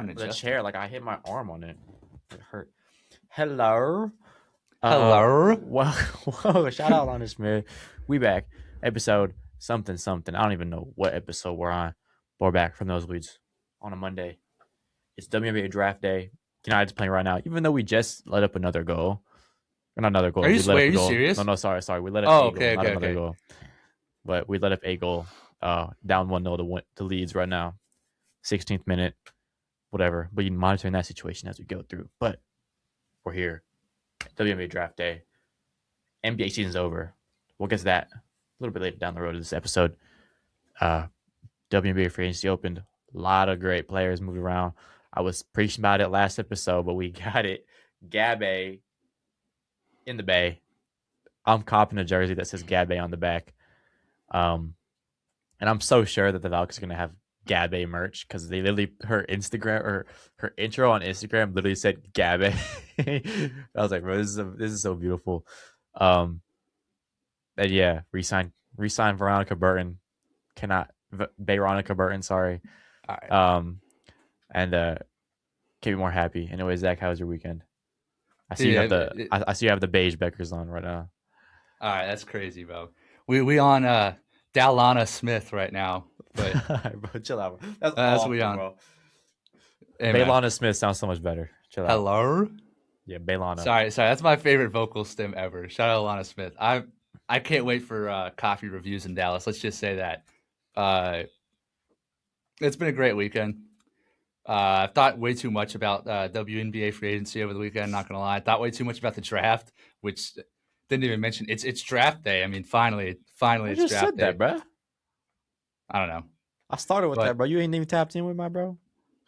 the chair. Like I hit my arm on it. It hurt. Hello. Hello. Whoa, shout out on this, man. We back. Episode something. I don't even know what episode we're on. But we're back from those weeds on a Monday. It's WNBA Draft Day. United's playing right now, even though we just let up another goal. Or not another goal. Are you, we let up are a you goal. serious? No, sorry. We let up a goal, okay, not another okay. goal. But we let up a goal. Down 1-0 to Leeds right now. 16th minute. Whatever. But you're monitoring that situation as we go through. But we're here. WNBA Draft Day. NBA season's over. We'll get to that a little bit later down the road of this episode. WNBA free agency opened. A lot of great players moved around. I was preaching about it last episode, but we got it. Gabby in the Bay. I'm copping a jersey that says Gabby on the back. And I'm so sure that the Valkyries are going to have Gabby merch because they literally, her Instagram or her intro on Instagram literally said Gabby. I was like, bro, this is so beautiful. And yeah, resign Veronica Burton. Veronica Burton, sorry. All right. And can't be more happy. Anyway, Zach, how was your weekend? I see you have the beige Beckers on right now. All right, that's crazy, bro. We on Dalana Smith right now, but bro, chill out. Bro. That's awful, we on. Bro. Hey, Baylana Smith sounds so much better. Chill out. Hello. Yeah, Baylana. Sorry. That's my favorite vocal stem ever. Shout out Alana Smith. I can't wait for coffee reviews in Dallas. Let's just say that. It's been a great weekend. I've thought way too much about WNBA free agency over the weekend. Not gonna lie, I thought way too much about the draft, which didn't even mention it's draft day. I mean, finally, I it's just draft said day. that, bro. I don't know. I started with that, bro. You ain't even tapped in with my bro.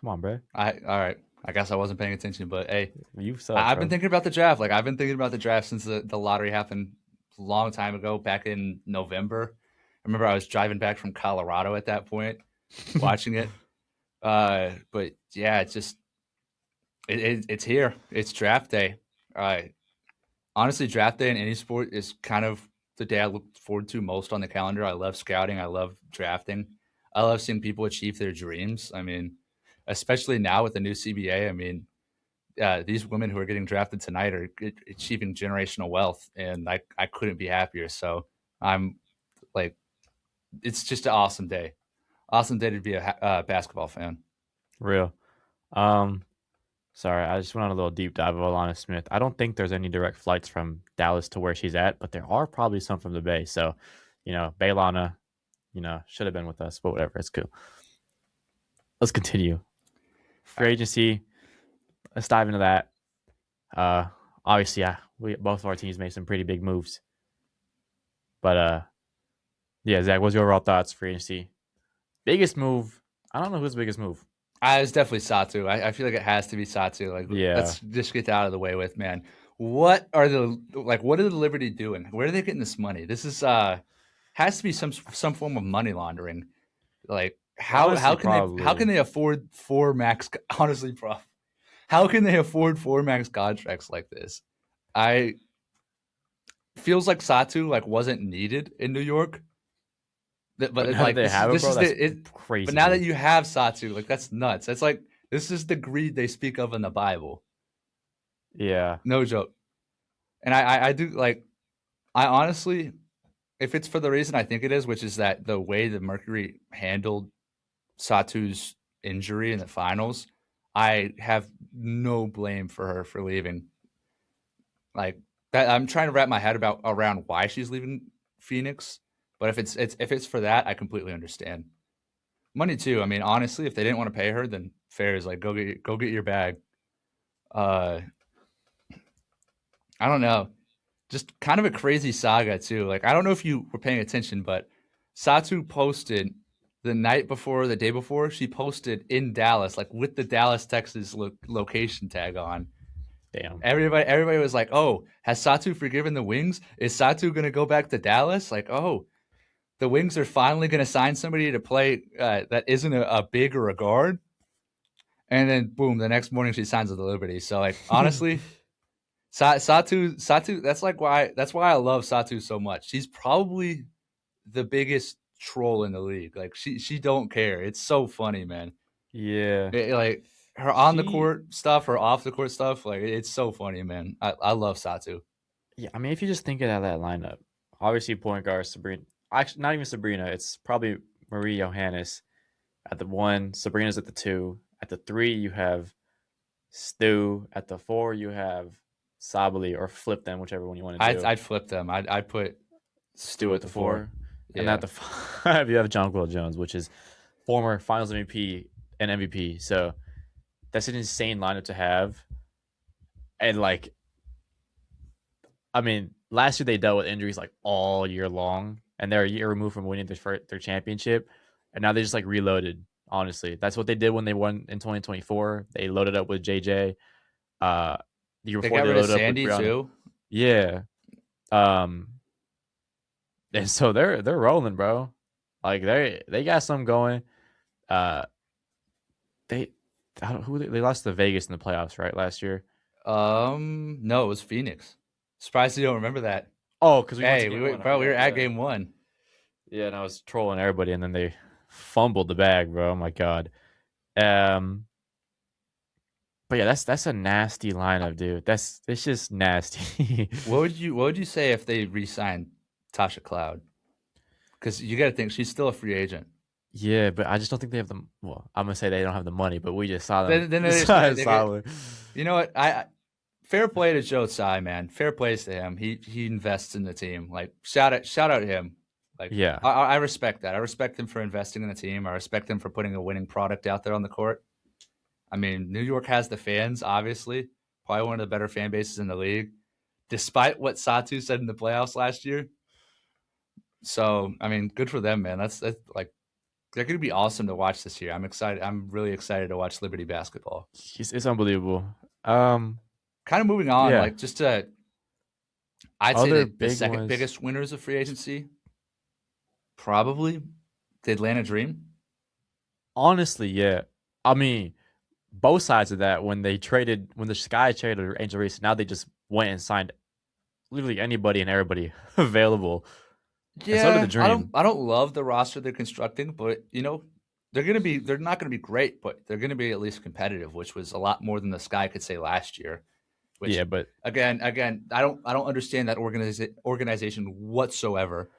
Come on, bro. All right. I guess I wasn't paying attention, but hey, you suck. I've been thinking about the draft. Like I've been thinking about the draft since the lottery happened a long time ago, back in November. I remember I was driving back from Colorado at that point, watching it. But yeah, it's just it's here. It's draft day. Honestly, draft day in any sport is kind of the day I look forward to most on the calendar. I love scouting. I love drafting. I love seeing people achieve their dreams. I mean, especially now with the new CBA. I mean, these women who are getting drafted tonight are achieving generational wealth, and I couldn't be happier. So I'm like, it's just an awesome day. Awesome day to be a basketball fan. Real. Sorry, I just went on a little deep dive of Alana Smith. I don't think there's any direct flights from Dallas to where she's at, but there are probably some from the Bay. So, Baylana, should have been with us, but whatever, it's cool. Let's continue. Free agency. Let's dive into that. Obviously, both of our teams made some pretty big moves. But yeah, Zach, what's your overall thoughts? Free agency. Biggest move. I don't know who's the biggest move. It's definitely Satu. I feel like it has to be Satu. Like, yeah. Let's just get that out of the way with, man. What are the Liberty doing? Where are they getting this money? This is has to be some form of money laundering. Like how can they afford 4 max? Honestly, bro, how can they afford 4 max contracts like this? Feels like Satu wasn't needed in New York. But like they have this it, bro, is crazy. But now that you have Satu, that's nuts. That's like this is the greed they speak of in the Bible. Yeah, no joke. And I do I honestly, if it's for the reason I think it is, which is that the way the Mercury handled Satu's injury in the finals, I have no blame for her for leaving. Like that, I'm trying to wrap my head around why she's leaving Phoenix. But if it's for that, I completely understand. Money too. I mean, honestly, if they didn't want to pay her, then fair is go get your bag. I don't know. Just kind of a crazy saga too. Like I don't know if you were paying attention, but Satu posted the night before, the day before, she posted in Dallas, with the Dallas, Texas location tag on. Damn. Everybody was like, "Oh, has Satu forgiven the Wings? Is Satu gonna go back to Dallas?" Like, oh. The Wings are finally going to sign somebody to play that isn't a big or a guard. And then, boom, the next morning she signs with the Liberty. So, honestly, Satu, that's why I love Satu so much. She's probably the biggest troll in the league. She don't care. It's so funny, man. Yeah. her on the She, court stuff, her off the court stuff, like it's so funny, man. I love Satu. yeah, I mean, if you just think of that lineup, obviously point guard Sabrina, actually not even Sabrina, it's probably Marie Johannes at the one, Sabrina's at the two, at the three you have Stu, at the four you have Sabali, or flip them, whichever one you want to do. I'd flip them. I'd put Stu Stu at at the the four. four, and Yeah. at the five you have Jonquil Jones, which is former Finals MVP and MVP. So that's an insane lineup to have. And like, I mean, last year they dealt with injuries like all year long, and they're a year removed from winning their championship, and now they just like reloaded. Honestly, that's what they did when they won in 2024. They loaded up with JJ. Uh, the year They before got they rid of loaded up with Sandy Brianna. too. Yeah. Um, and so they're rolling, bro. Like they got something going. Uh, they I don't, who they lost to Vegas in the playoffs, right, last year. No, it was Phoenix. Surprised you don't remember that. Oh, because we went to Hey, game one. I we were forgot. at Yeah, game one. yeah, and I was trolling everybody, and then they fumbled the bag, bro. Oh my god. Um, but yeah, that's a nasty lineup, dude. It's just nasty. What would you say if they re-signed Tasha Cloud? Because you got to think she's still a free agent. Yeah, but I just don't think they have the. Well, I'm gonna say they don't have the money, but we just saw them. Then We they, saw they, it they get, solid. you know what? Fair play to Joe Tsai, man. Fair plays to him. He invests in the team. Like shout out to him. Like Yeah, I respect that. I respect him for investing in the team. I respect him for putting a winning product out there on the court. I mean, New York has the fans, obviously, probably one of the better fan bases in the league, despite what Satu said in the playoffs last year. So, I mean, good for them, man. That's like they're going to be awesome to watch this year. I'm excited. I'm really excited to watch Liberty basketball. it's unbelievable. Um, Kind of moving on, yeah. like just to, I'd say Other that the big second ones. biggest winners of free agency, probably the Atlanta Dream. Honestly, yeah. I mean, both sides of that when the Sky traded Angel Reese, now they just went and signed literally anybody and everybody available, and so did the Yeah, Dream. I don't love the roster they're constructing, but they're not gonna be great, but they're gonna be at least competitive, which was a lot more than the Sky could say last year. Which Yeah, but again, I don't understand that organization whatsoever.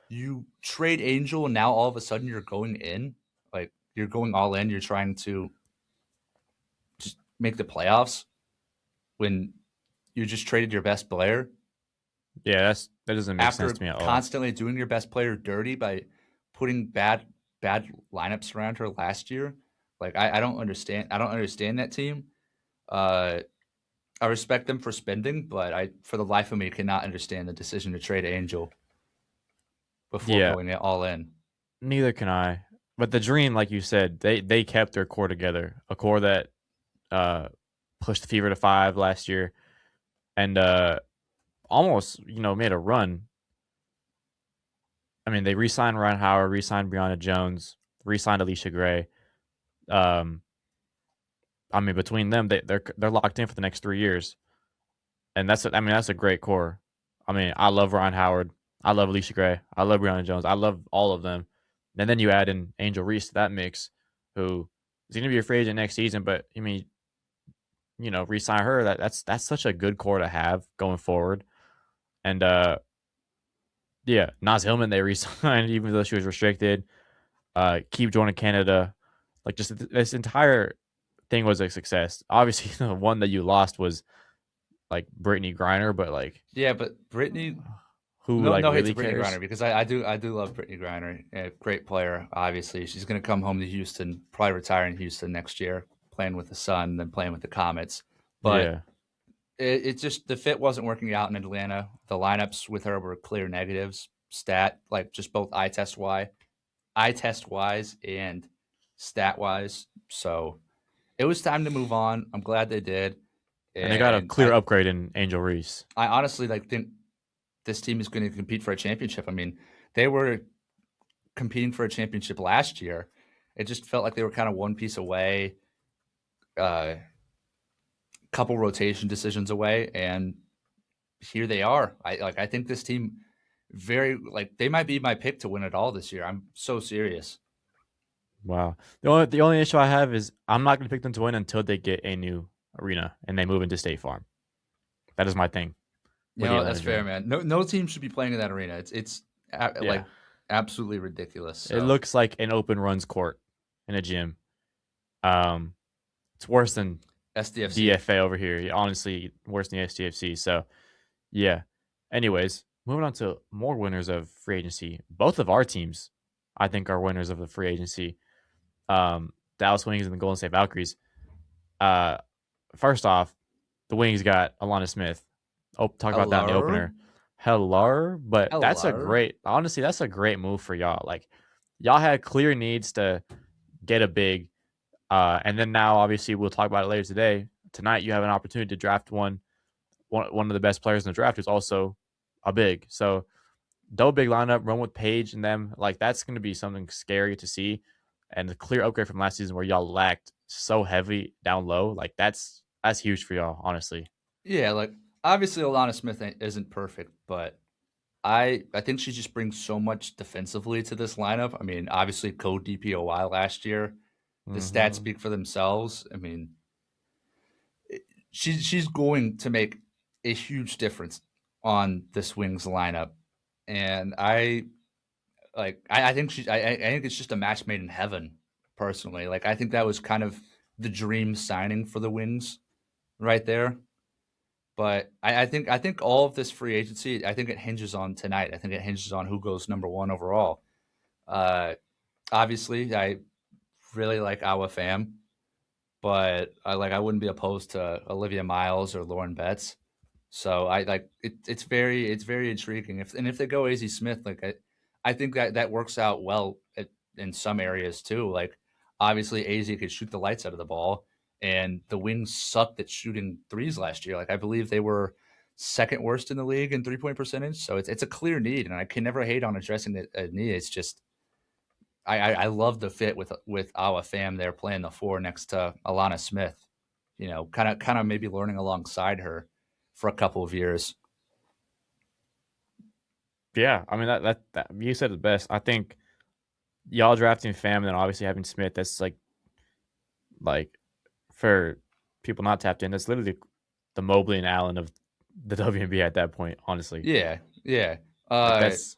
You trade Angel and now all of a sudden you're going in, like you're going all in. You're trying to just make the playoffs when you just traded your best player yeah, that doesn't make sense after to me at all. constantly doing your best player dirty by putting bad lineups around her last year. Like I don't understand. I don't understand that team. Uh, I respect them for spending, but I, for the life of me, cannot understand the decision to trade Angel before Yeah, going all in. neither can I. But the Dream, like you said, they kept their core together, a core that uh pushed the Fever to 5 last year, and almost made a run. I mean, they re-signed Ryan Howard, re-signed Brianna Jones, re-signed Alicia Gray. Um, I mean, between them, they're locked in for the next 3 years, and that's a great core. I mean, I love Ryan Howard, I love Alicia Gray, I love Brianna Jones, I love all of them. And then you add in Angel Reese to that mix, who is going to be a free agent next season. But I mean, re-sign her. That's such a good core to have going forward. And yeah, Naz Hillman they re-signed even though she was restricted. Keep joining Canada. Like just this entire thing was a success. Obviously, the one that you lost was like Brittany Griner, but like Yeah, but Brittany, who like no hate to really Brittany cares? Griner because I do love Brittany Griner, a great player. Obviously, she's going to come home to Houston, probably retire in Houston next year, playing with the Sun, then playing with the Comets. But Yeah, it just the fit wasn't working out in Atlanta. The lineups with her were clear negatives, like just both eye test wise and stat wise. So it was time to move on. I'm glad they did, and they got a and clear upgrade in Angel Reese. I honestly like think this team is going to compete for a championship. I mean, they were competing for a championship last year. It just felt like they were kind of one piece away, a couple rotation decisions away, and here they are. I think this team very like they might be my pick to win it all this year. I'm so serious. Wow. The only issue I have is I'm not going to pick them to win until they get a new arena and they move into State Farm. That is my thing You with the know, Atlanta that's fair, Dream. man. No team should be playing in that arena. Yeah. like absolutely ridiculous. It So looks like an open runs court in a gym. Um, it's worse than SDFC. DFA over here. Yeah, honestly, worse than the STFC. So, yeah. Anyways, moving on to more winners of free agency. Both of our teams, I think, are winners of the free agency. Dallas Wings and the Golden State Valkyries. Uh, First off, the Wings got Alana Smith. Oh, talk about that in the Hello, opener. Hello, but hello. that's a great move for y'all. Like, y'all had clear needs to get a big, and then now obviously we'll talk about it later today. Tonight you have an opportunity to draft one of the best players in the draft who's also a big. So double big lineup, run with Page and them. Like that's going to be something scary to see, and the clear upgrade from last season where y'all lacked so heavy down low. Like that's huge for y'all, honestly. Yeah, like obviously Alana Smith isn't perfect, but I think she just brings so much defensively to this lineup. I mean, obviously code DPOY last year. The stats Mm-hmm. speak for themselves. I mean, she's going to make a huge difference on this Wings lineup, and I think I think it's just a match made in heaven. Personally, like I think that was kind of the dream signing for the Wings right there. But I think all of this free agency, I think it hinges on tonight. I think it hinges on who goes number one overall. Uh, Obviously, I really like Awa Pham, but I wouldn't be opposed to Olivia Miles or Lauren Betts. So I like it. It's very intriguing. If they go AZ Smith, I think that works out well in some areas too. Like obviously AZ could shoot the lights out of the ball, and the Wings sucked at shooting threes last year. Like I believe they were second worst in the league in 3 point percentage. So it's a clear need, and I can never hate on addressing a need. It's just I love the fit with Awa Pham there playing the four next to Alana Smith. You know, kind of maybe learning alongside her for a couple of years. Yeah, I mean that you said it best. I think y'all drafting Fam and then obviously having Smith. That's like for people not tapped in. That's literally the Mobley and Allen of the WNBA at that point. Honestly, Yeah, yeah. like Uh, that's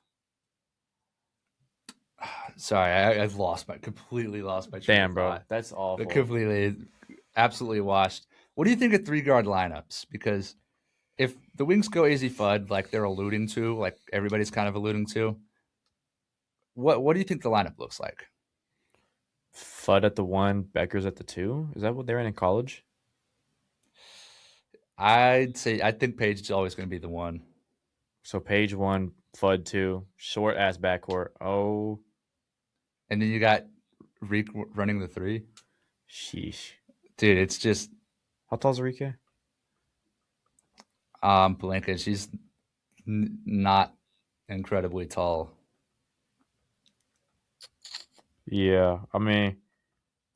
Sorry, I've completely lost my train of damn, bro. thought. That's awful. Completely, absolutely washed. What do you think of three guard lineups? Because if the Wings go AZ Fudd, like they're alluding to, like everybody's kind of alluding to, what do you think the lineup looks like? Fudd at the one, Becker's at the two. Is that what they're in college? I think Paige is always going to be the one, So Page one, Fudd two, short ass backcourt. Oh, and then you got Reek running the three. sheesh. Dude, it's just How tall is Rika? Blanca. She's not incredibly tall. Yeah, I mean,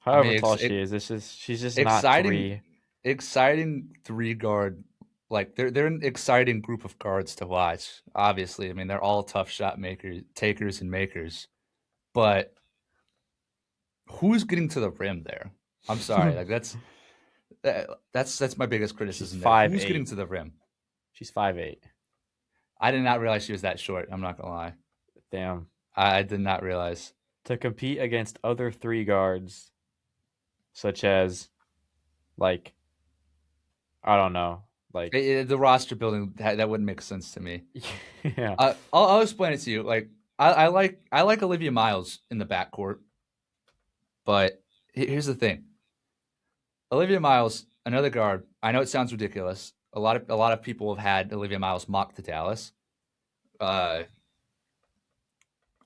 I however mean, tall she is, she's just not exciting, three. exciting three guard. Like they're an exciting group of guards to watch. Obviously, I mean they're all tough shot makers, takers, and makers. But who's getting to the rim there? I'm sorry, like that's my biggest She's criticism there. five Who's getting eight. to the rim? She's 5'8". I did not realize she was that short. I'm not gonna lie. Damn. I did not realize. To compete against other three guards, such as like I don't know, like The roster building that wouldn't make sense to me. yeah. I'll explain it to you. Like I like Olivia Miles in the backcourt, but here's the thing: Olivia Miles, another guard. I know it sounds ridiculous. A lot of people have had Olivia Miles mocked to Dallas. Uh,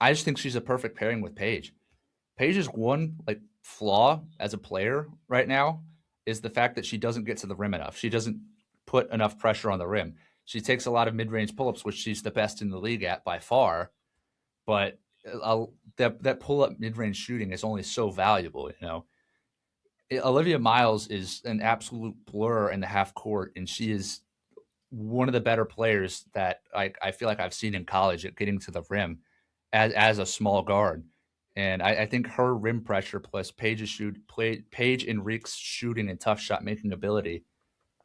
I just think she's a perfect pairing with Paige. Paige's one like flaw as a player right now is the fact that she doesn't get to the rim enough. She doesn't put enough pressure on the rim. She takes a lot of mid-range pull-ups, which she's the best in the league at by far. But that pull-up mid-range shooting is only so valuable. You know, Olivia Miles is an absolute blur in the half court, and she is one of the better players that I feel like I've seen in college at getting to the rim as a small guard. And I think her rim pressure plus Paige and Reek's shooting and tough shot making ability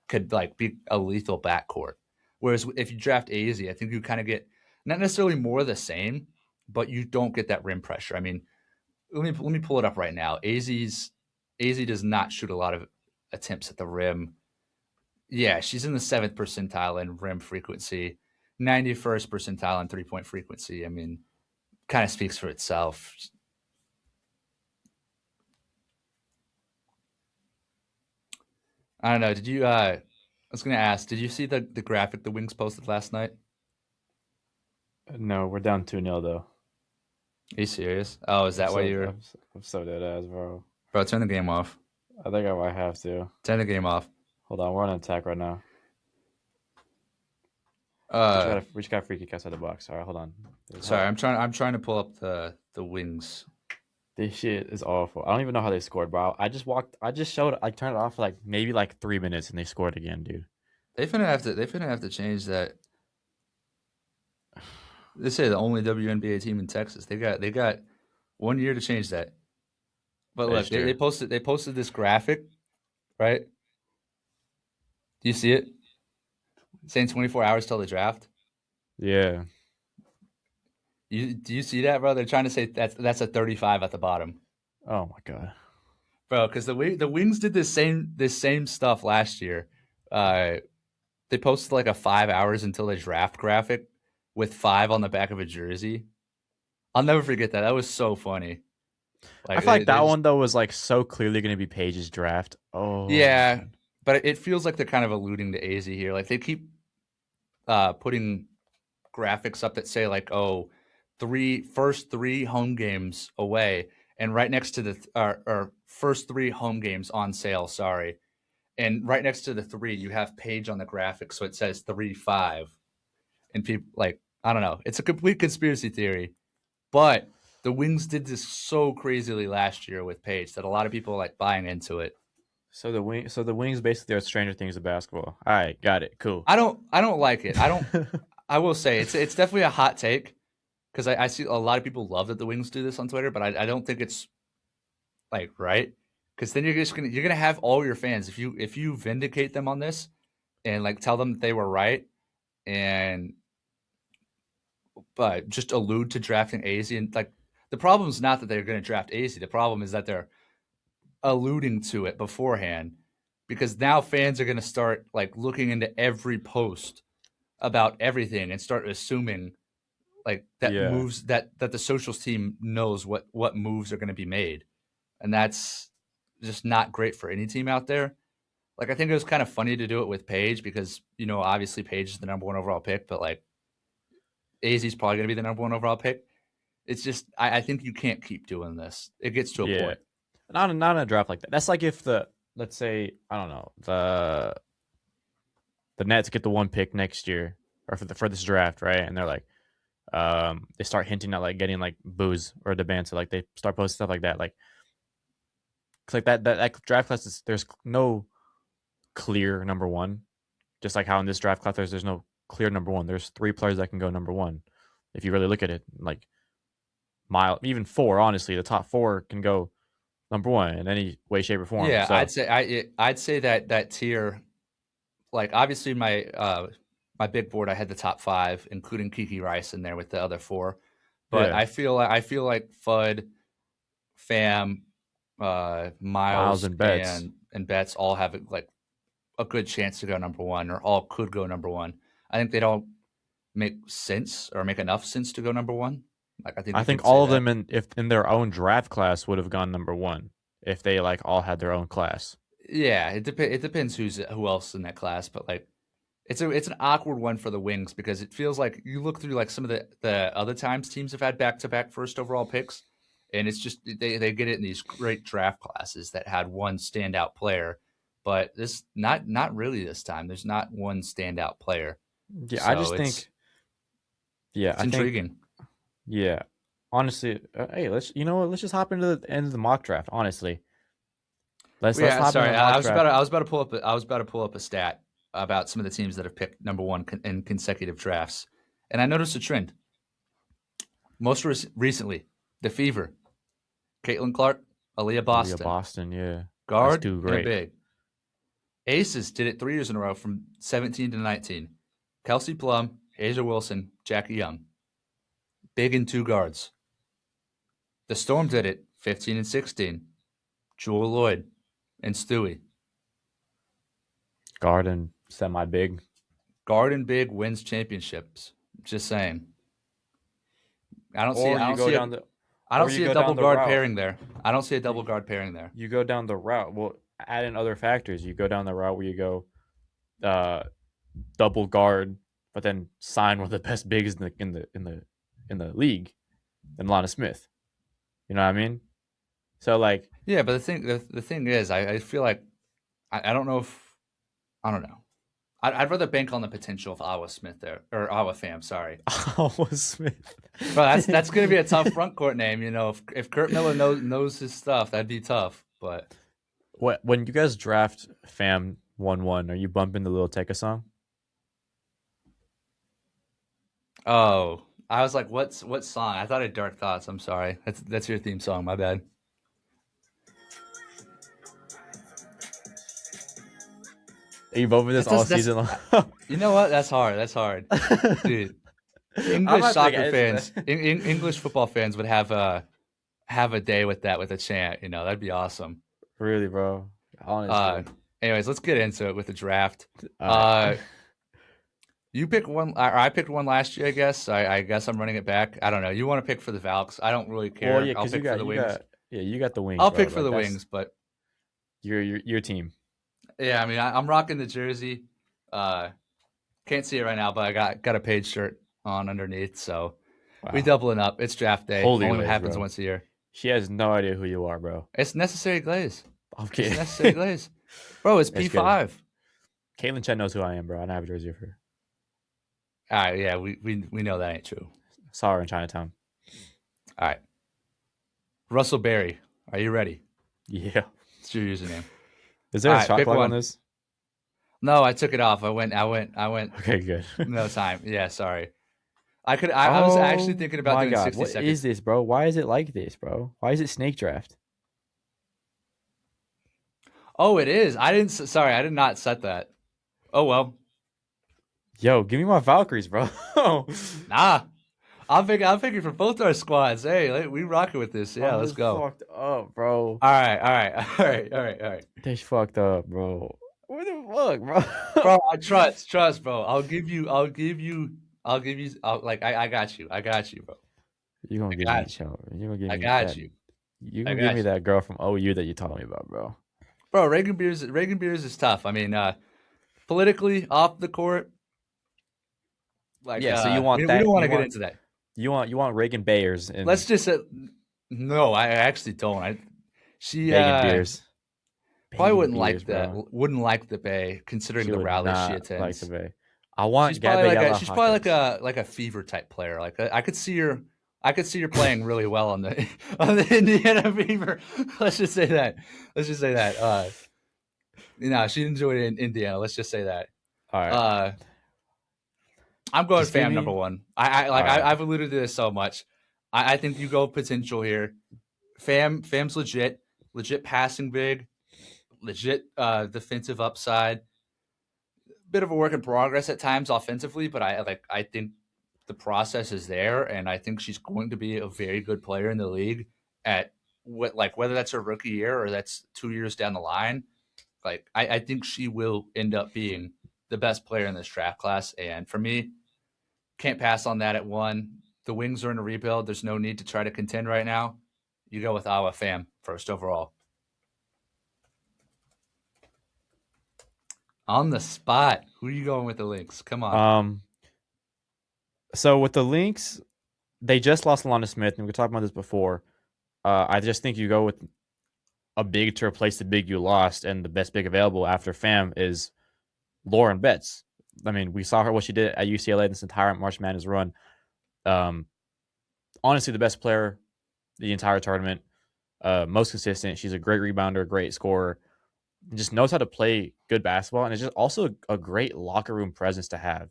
could like be a lethal backcourt. Whereas if you draft AZ, I think you kind of get not necessarily more of the same, but you don't get that rim pressure. I mean, let me pull it up right now. AZ does not shoot a lot of attempts at the rim. Yeah, she's in the 7th percentile in rim frequency, 91st percentile in 3-point frequency. I mean, kind of speaks for itself. I don't know. Did you? I was gonna ask. Did you see the graphic the Wings posted last night? No, we're down 2-0 though. Are you serious? Oh, is I'm that why so you're? I'm so dead ass, bro. Bro, turn the game off. I think I might have to. Turn the game off. Hold on, we're on attack right now. Uh, We just got a free kick outside the box. All right, hold on. sorry, I'm trying to pull up the Wings. This shit is awful. I don't even know how they scored, bro. I just showed. I turned it off for like maybe like 3 minutes, and they scored again, dude. They finna have to change that. They say the only WNBA team in Texas. They got 1 year to change that. But look, they posted this graphic, right? Do you see it? Saying 24 hours till the draft. Yeah. Do you see that, bro? They're trying to say that's a 35 at the bottom, Oh my god. bro. Because the Wings did this same stuff last year. They posted like a 5 hours until the draft graphic with 5 on the back of a jersey. I'll never forget that. That was so funny. I feel like that one though was like so clearly going to be Paige's draft. Oh yeah, man. but it feels like they're kind of alluding to AZ here. Like they keep putting graphics up that say like, oh, first three home games away, and right next to the or first 3 home games on sale. Sorry, and right next to the 3, you have Paige on the graphic, so it says 3-5, and people like I don't know. It's a complete conspiracy theory, but the Wings did this so crazily last year with Paige that a lot of people are like buying into it. So the Wings basically are Stranger Things of basketball. All right, got it. Cool. I don't like it. I will say it's definitely a hot take because I see a lot of people love that the Wings do this on Twitter, but I don't think it's like right because then you're gonna have all your fans if you vindicate them on this and like tell them that they were right and but just allude to drafting AZ and like the problem is not that they're going to draft AZ. The problem is that they're alluding to it beforehand because now fans are going to start like looking into every post about everything and start assuming like that Yeah. moves that the socials team knows what moves are going to be made, and that's just not great for any team out there. Like I think it was kind of funny to do it with Paige because obviously Paige is the number 1 overall pick, but like AZ is probably going to be the number 1 overall pick. It's just I think you can't keep doing this. It gets to a Yeah. point. Not in a draft like that. That's like if let's say I don't know the Nets get the 1 pick next year or for this draft, right? And they're like, they start hinting at like getting like booze or the band, so like they start posting stuff like that, like it's like that draft class is there's no clear number 1, just like how in this draft class there's no clear number 1. There's 3 players that can go number 1 if you really look at it, like even 4. Honestly, the top 4 can go number 1 in any way, shape, or form. Yeah, So, I'd say that tier, like obviously my big board I had the top 5, including Kiki Rice in there with the other 4, but yeah, I feel like Fudd, Fam, Miles and Betts. and Betts all have like a good chance to go number 1 or all could go number 1. I think they don't make sense or make enough sense to go number 1. Like I think all of them in their own draft class would have gone number 1 if they like all had their own class. Yeah, it depends who else in that class, but like it's an awkward one for the Wings because it feels like you look through like some of the other times teams have had back-to-back first overall picks, and it's just they get it in these great draft classes that had one standout player, but this not really this time. There's not one standout player. Yeah, So I just think. Yeah, it's intriguing. Yeah, honestly, hey, let's just hop into the end of the mock draft. Honestly, let's hop sorry, into the mock draft. I was about to pull up a stat about some of the teams that have picked number 1 in consecutive drafts, and I noticed a trend. Most recently, the Fever Caitlin Clark, Aaliyah Aaliyah Boston. Boston, yeah. That's Guard too and a great. big. Aces did it 3 years in a row from 17 to 19. Kelsey Plum, Asia Wilson, Jackie Young. Big and 2 guards. The Storm did it 15 and 16. Jewel Lloyd and Stewie. Guard and semi-big. Guard and big wins championships. Just saying. I don't see a double guard pairing there. I don't see a double guard pairing there. You go down the route. Well, add in other factors. You go down the route where you go double guard, but then sign one of the best bigs in the league, than Lana Smith. You know what I mean? So like, yeah, but the thing is, I feel like I don't know if I don't know. I'd rather bank on the potential of Awa Smith there, or Awa Fam. Sorry, Awa Smith. Bro, that's going to be a tough front court name. You know, if Kurt Miller knows his stuff, that'd be tough. But when you guys draft Fam 1-1, are you bumping the Lil Tecca song? Oh, I was like, what song? I thought it Dark Thoughts. I'm sorry. That's your theme song. My bad. Are you bumping this all season long? You know what? That's hard. That's hard, dude. English soccer fans, English football fans would have a day with that, with a chant. You know, that'd be awesome. Really, bro. Honestly. Anyways, let's get into it with the draft. You pick one, or I picked one last year, I guess. I guess I'm running it back. I don't know. You want to pick for the Valks? I don't really care. Well, yeah, I'll pick for the Wings. You got the Wings. I'll pick for the Wings, but your team. Yeah, I mean, I'm rocking the jersey. Can't see it right now, but I got a Page shirt on underneath, so we doubling up. It's draft day. Only happens once a year. She has no idea who you are, bro. It's Necessary Glaze. Okay, it's Necessary Glaze, bro. It's P5. Caitlin Chen knows who I am, bro. I don't have a jersey for her. All right, yeah, we know that ain't true. Saw her in Chinatown. All right, Russell Berry, are you ready? Yeah, it's your username. Is there a shot clock on this? No, I took it off. I went. Okay, good. No time. Yeah, sorry. I was actually thinking about doing 60 seconds. What is this, bro? Why is it like this, bro? Why is it snake draft? Oh, it is. I did not set that. Oh well. Yo, give me my Valkyries, bro. Nah. I'm picking for both our squads. Hey, we rocking with this. Yeah, let's go. Fucked up, bro. All right. They fucked up, bro. What the fuck, bro? Bro, I trust, bro. I got you. I got you, bro. You gonna give me You gonna give me? I got you. You gonna give me that girl from OU that you told me about, bro? Bro, Reagan Beers is tough. I mean, politically off the court. Like, yeah, so you want that? We don't want to get into that. You want Reagan Bayers? Let's just say, no, I actually don't. Reagan Beers. Probably wouldn't like that. Wouldn't like the Bay, considering the rallies she attends. Like the Bay. I want. She's probably like a Fever type player. Like I could see her playing really well on the Indiana Fever. Let's just say that. She enjoyed it in Indiana. Let's just say that. All right. I'm going Fam number one. I've alluded to this so much. I think you go potential here. Fam's legit passing big, legit defensive upside. Bit of a work in progress at times offensively, but I think the process is there, and I think she's going to be a very good player in the league at whether that's her rookie year or that's 2 years down the line. I think she will end up being the best player in this draft class, and for me, can't pass on that at one. The Wings are in a rebuild. There's no need to try to contend right now. You go with Awa Fam first overall. On the spot. Who are you going with the Lynx? Come on. So with the Lynx, they just lost Alana Smith, and we talked about this before. I just think you go with a big to replace the big you lost, and the best big available after Fam is Lauren Betts. I mean, we saw what she did at UCLA this entire March Madness run. Honestly, the best player the entire tournament, most consistent. She's a great rebounder, great scorer, just knows how to play good basketball, and it's just also a great locker room presence to have.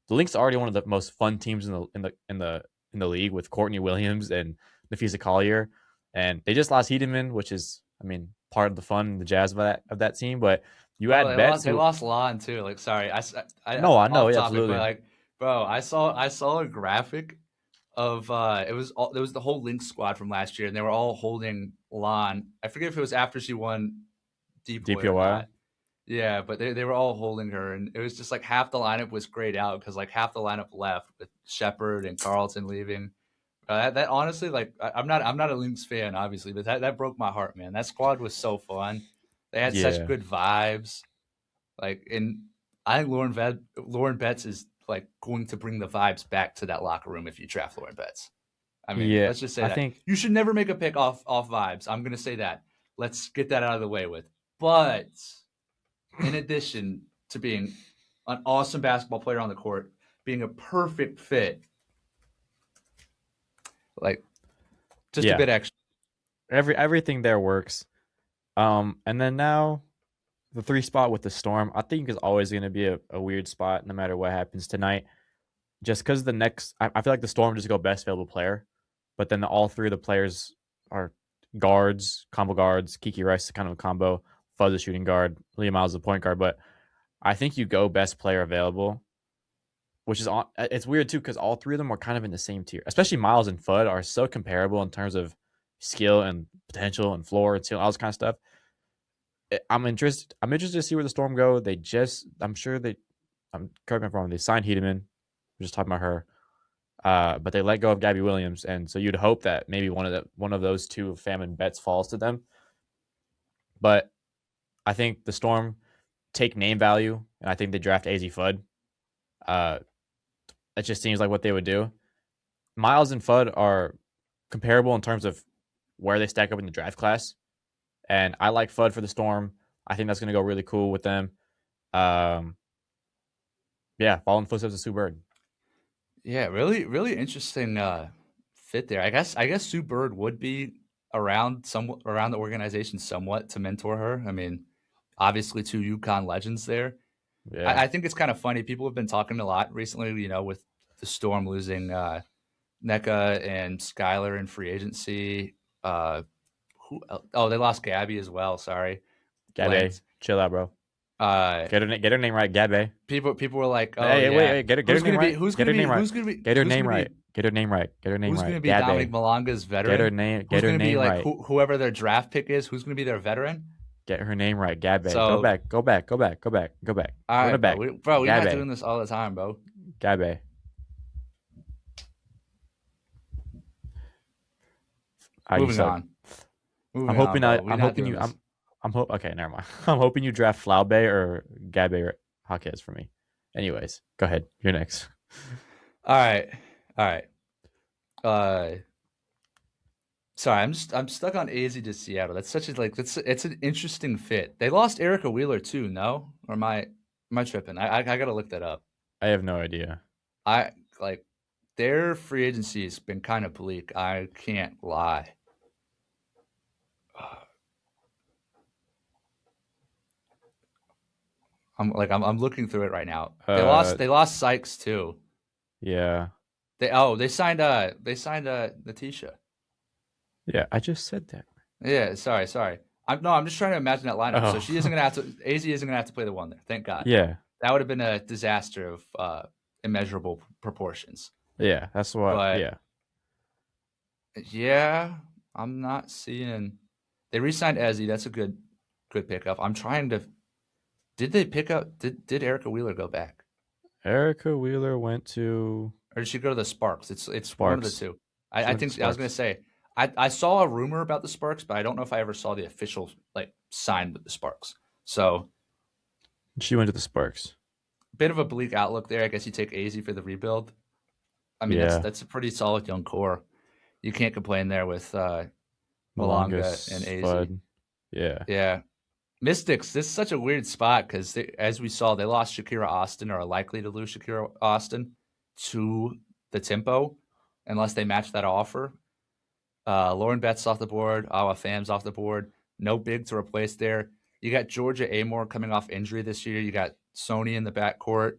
The Lynx are already one of the most fun teams in the league with Courtney Williams and Nafisa Collier. And they just lost Hedeman, which is, I mean, part of the fun, the jazz of that team. But you Bro, had Betts they who, lost Lon too. Like, sorry, no, I know, off yeah, topic, but absolutely, like, bro, I saw a graphic of it was the whole Lynx squad from last year, and they were all holding Lon. I forget if it was after she won Depoy or DPOY. not. Yeah, but they were all holding her, and it was just like half the lineup was grayed out because like half the lineup left with Shepard and Carlton leaving. That honestly, like, I'm not a Lynx fan, obviously, but that broke my heart, man. That squad was so fun. They had such Yeah, good vibes. Like, and I think Lauren Betts is like going to bring the vibes back to that locker room if you draft Lauren Betts. I mean, yeah. let's just say I that think, you should never make a pick off vibes. I'm gonna say that. Let's get that out of the way with. But in addition to being an awesome basketball player on the court, being a perfect fit, like just a yeah, bit extra. everything there works. And then now the three spot with the Storm, I think is always going to be a weird spot no matter what happens tonight. Just because the next, I feel like the Storm just go best available player, but then all three of the players are guards, combo guards. Kiki Rice is kind of a combo. Fuzz is shooting guard. Leah Miles is a point guard. But I think you go best player available, which is on. It's weird too because all three of them are kind of in the same tier. Especially Miles and Fudd are so comparable in terms of skill and potential and floor and all this kind of stuff. I'm interested. I'm interested to see where the Storm go. They just, I'm sure they, I'm correct me if I'm wrong. They signed Hedeman. We're just talking about her. But they let go of Gabby Williams, and so you'd hope that maybe one of those two famine bets falls to them. But I think the Storm take name value, and I think they draft Az Fudd. Uh, it just seems like what they would do. Miles and Fudd are comparable in terms of where they stack up in the draft class, and I like Fudd for the Storm. I think that's going to go really cool with them. Um, yeah, following the footsteps of Sue Bird. Yeah, really interesting fit there. I guess Sue Bird would be around somewhat around the organization somewhat to mentor her. I mean, obviously two UConn legends there. Yeah, I think it's kind of funny. People have been talking a lot recently, you know, with the Storm losing NECA and Skylar in free agency. Oh, they lost Gabby as well. Sorry, Gabe, blanked. chill out, bro. Uh, Get her name right, Gabe. People were like, "Oh Hey, wait, yeah, get her name right. Get her name right. Get her who's name gonna right. be Get her name right. Get her name who's right. gonna be Dominic Gabe. Malanga's Get her veteran? name. Get Who's her gonna be name like right. whoever their draft pick is? Who's gonna be their veteran?" Get her name right. Gabe. Go So, back. Go back. Go back. Go back. Go back. all Run right, it back. we're not Gabe. doing this all the time, bro. Gabe. You Moving suck. on, bro. We're I'm not hoping doing you. this. Okay, never mind. I'm hoping you draft Flaube or Gabe or Jaquez for me. Anyways, go ahead. You're next. All right, all right. Uh, Sorry, I'm stuck on AZ to Seattle. That's such a like it's an interesting fit. They lost Erica Wheeler too, no? Or am I tripping? I gotta look that up. I have no idea. I like their free agency has been kind of bleak. I can't lie. I'm looking through it right now. Uh, They lost Sykes too. yeah, They signed Natisha. yeah. I just said that. Yeah, sorry. I'm just trying to imagine that lineup. So she isn't Oh, gonna have to AZ isn't gonna have to play the one there. Thank God. yeah, That would have been a disaster of immeasurable proportions. yeah. That's what. But Yeah. yeah, I'm not seeing. They re-signed Ezzy. That's a good pickup. I'm trying to. Did they pick up? Did Erica Wheeler go back, Erica Wheeler went to or did she go to the Sparks? It's one of the Sparks. two. She I went to think I was gonna Sparks. say. I saw a rumor about the Sparks, but I don't know if I ever saw the official like sign with the Sparks. So She went to the Sparks. bit of a bleak outlook there. I guess you take AZ for the rebuild. I mean Yeah. that's a pretty solid young core. You can't complain there with Malanga and Malonga's AZ. Fud. Yeah. Yeah. Mystics, this is such a weird spot because as we saw, they lost Shakira Austin or are likely to lose Shakira Austin to the Tempo unless they match that offer. Lauren Betts off the board, Awa Fam's off the board. No big to replace there. You got Georgia Amore coming off injury this year. You got Sony in the backcourt.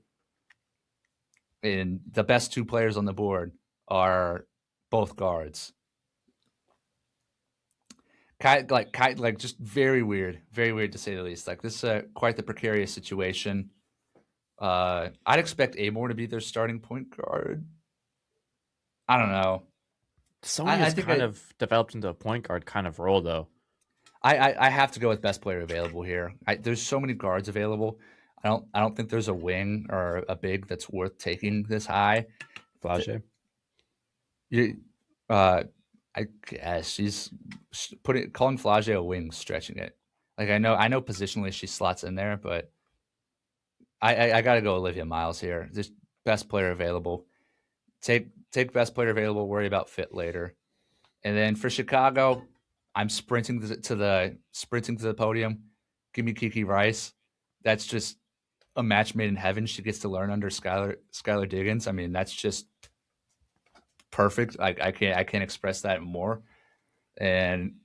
And the best two players on the board are both guards. like just very weird to say the least. Like this is quite the precarious situation. I'd expect Amore to be their starting point guard. I don't know. Sony I has think kind of developed into a point guard kind of role, though. I have to go with best player available here. There's so many guards available. I don't think there's a wing or a big that's worth taking this high. Flage. You, I guess she's calling Flage a wing, stretching it. Like I know positionally she slots in there, but I got to go Olivia Miles here. Just best player available. Take best player available. Worry about fit later. And then for Chicago, I'm sprinting to the podium. Give me Kiki Rice. That's just a match made in heaven. She gets to learn under Skylar Diggins. I mean, that's just perfect. I can't express that more. And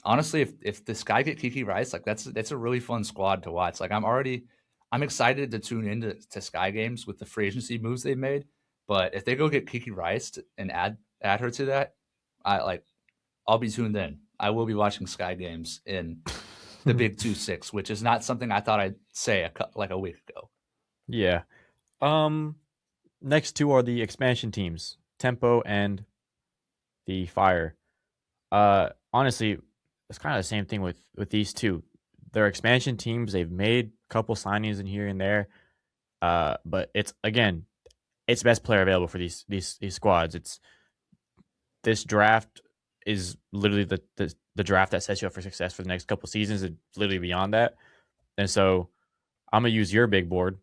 honestly, if this guy get Kiki Rice, like that's a really fun squad to watch. Like I'm excited to tune into Sky games with the free agency moves they've made. But if they go get Kiki Rice and add her to that, I'll be tuned in. I will be watching Sky games in the Big 2-6, which is not something I thought I'd say like a week ago. Yeah. Um. Next two are the expansion teams, Tempo and the Fire. Honestly, it's kind of the same thing with these two. They're expansion teams. They've made a couple signings in here and there. But it's best player available for these squads. It's this draft is literally the draft that sets you up for success for the next couple seasons. It's literally beyond that. And so I'm gonna use your big board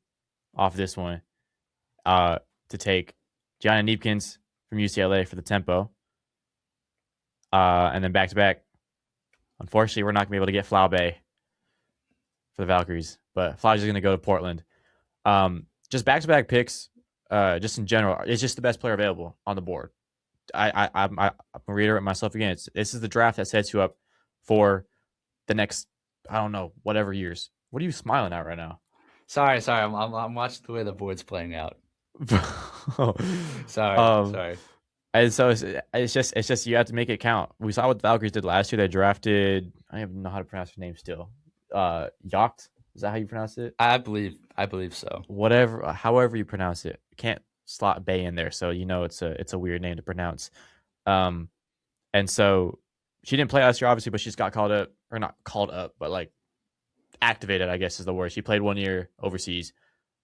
off this one to take Gianna Neepkins from UCLA for the tempo. And then back to back. Unfortunately, we're not gonna be able to get Flaube for the Valkyries, but Flaube's gonna go to Portland. Just back to back picks, just in general, it's just the best player available on the board. I'm gonna reiterate myself again. This is the draft that sets you up for the next, I don't know, whatever years. What are you smiling at right now? Sorry. I'm watching the way the board's playing out. um, Sorry. and so it's just you have to make it count. We saw what the Valkyries did last year. They drafted, I don't even know how to pronounce her name still. Yacht. Is that how you pronounce it? I believe so. Whatever, however you pronounce it. Can't slot Bay in there, so you know it's a weird name to pronounce. Um, and so she didn't play last year, obviously, but she's got called up, or not called up, but like activated, I guess is the word. She played 1 year overseas,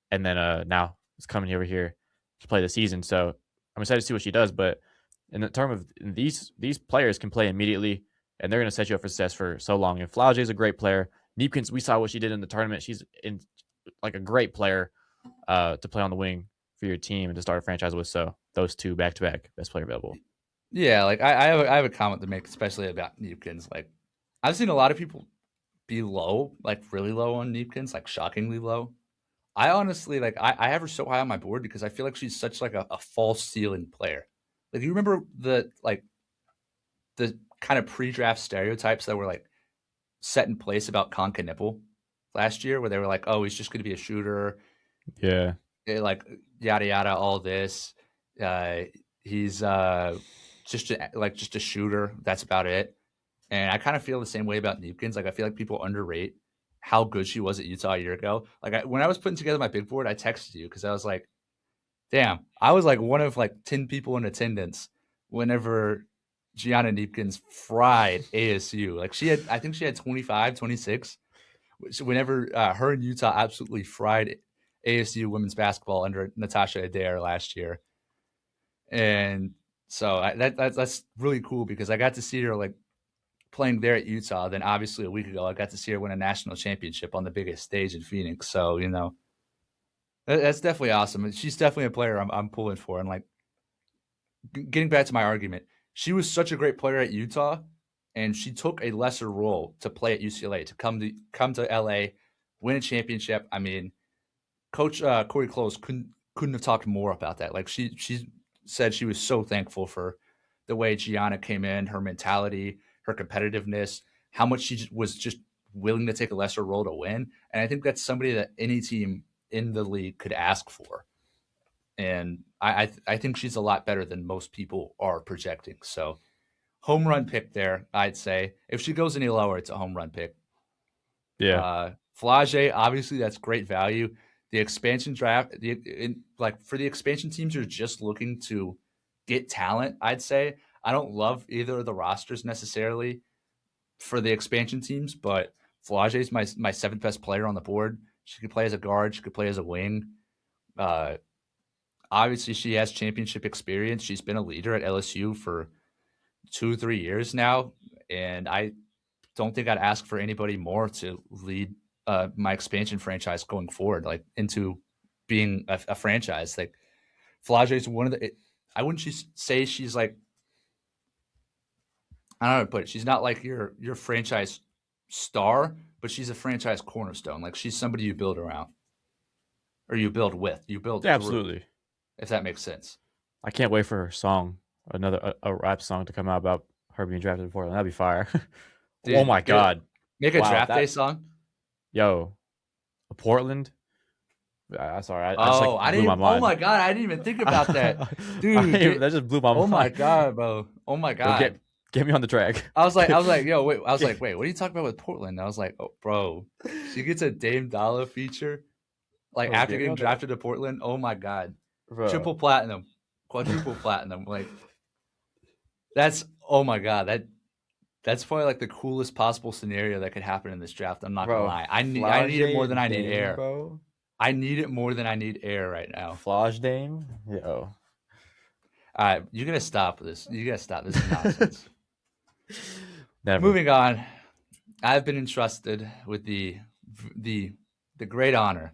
and then now is coming over here to play the season. So I'm excited to see what she does. But in the term of these players can play immediately, and they're going to set you up for success for so long. And Flauge is a great player. Neepkins, we saw what she did in the tournament. She's in like a great player to play on the wing for your team and to start a franchise with. So those two back to back best player available. Yeah, like I have a comment to make, especially about Neepkins. Like I've seen a lot of people be low, like really low on Neepkins, like shockingly low. I honestly I have her so high on my board because I feel like she's such like a false ceiling player. Like you remember the kind of pre-draft stereotypes that were like set in place about Conca Nipple last year, where they were like, oh, he's just going to be a shooter, Yeah. like yada yada, all this. He's just a shooter. That's about it. And I kind of feel the same way about Neepkins. Like I feel like people underrate how good she was at Utah a year ago. Like when I was putting together my big board, I texted you because I was like, damn, I was like one of like 10 people in attendance whenever Gianna Neepkins fried ASU. Like I think she had 25, 26. Whenever her and Utah absolutely fried ASU women's basketball under Natasha Adair last year. And so that's really cool because I got to see her like playing there at Utah. Then obviously a week ago, I got to see her win a national championship on the biggest stage in Phoenix. So, that's definitely awesome. She's definitely a player I'm pulling for. And like getting back to my argument, she was such a great player at Utah, and she took a lesser role to play at UCLA to come to LA, win a championship. I mean, Coach Corey Close couldn't have talked more about that. Like she said she was so thankful for the way Gianna came in, her mentality, her competitiveness, how much she was just willing to take a lesser role to win. And I think that's somebody that any team in the league could ask for. And I think she's a lot better than most people are projecting. So home run pick there, I'd say. If she goes any lower, it's a home run pick. Yeah. Flage, obviously, that's great value. The expansion draft, for the expansion teams, you're just looking to get talent, I'd say. I don't love either of the rosters necessarily for the expansion teams, but Flage is my seventh best player on the board. She could play as a guard. She could play as a wing. Obviously, she has championship experience. She's been a leader at LSU for 2-3 years now, and I don't think I'd ask for anybody more to lead my expansion franchise going forward, like into being a franchise. Like Flage is one of the. I wouldn't say she's like. I don't know how to put it. She's not like your franchise star, but she's a franchise cornerstone. Like she's somebody you build around, or you build with, you build Yeah, through. absolutely. If that makes sense. I can't wait for her song, a rap song to come out about her being drafted to Portland. That'd be fire. Dude, Oh my god. Make a Wow, draft day song. Yo, Portland. Sorry, I just I like blew didn't. my mind. Oh my god, I didn't even think about that, dude. That just blew my mind. Oh my god, bro. Oh my Bro, god. get me on the track. I was like, yo, wait. I was like, wait, what are you talking about with Portland? I was like, oh, bro, she gets a Dame Dollar feature, like Bro, after get me getting on that. drafted to Portland. Oh my god, Bro. triple platinum, quadruple platinum. Like, that's oh my god, that's probably like the coolest possible scenario that could happen in this draft. I'm not gonna lie. I need it more than I need air. Bro. I need it more than I need air right now. Flage Dame, yo. All right, you gotta stop this. You gotta stop. This is nonsense. Never. Moving on, I've been entrusted with the great honor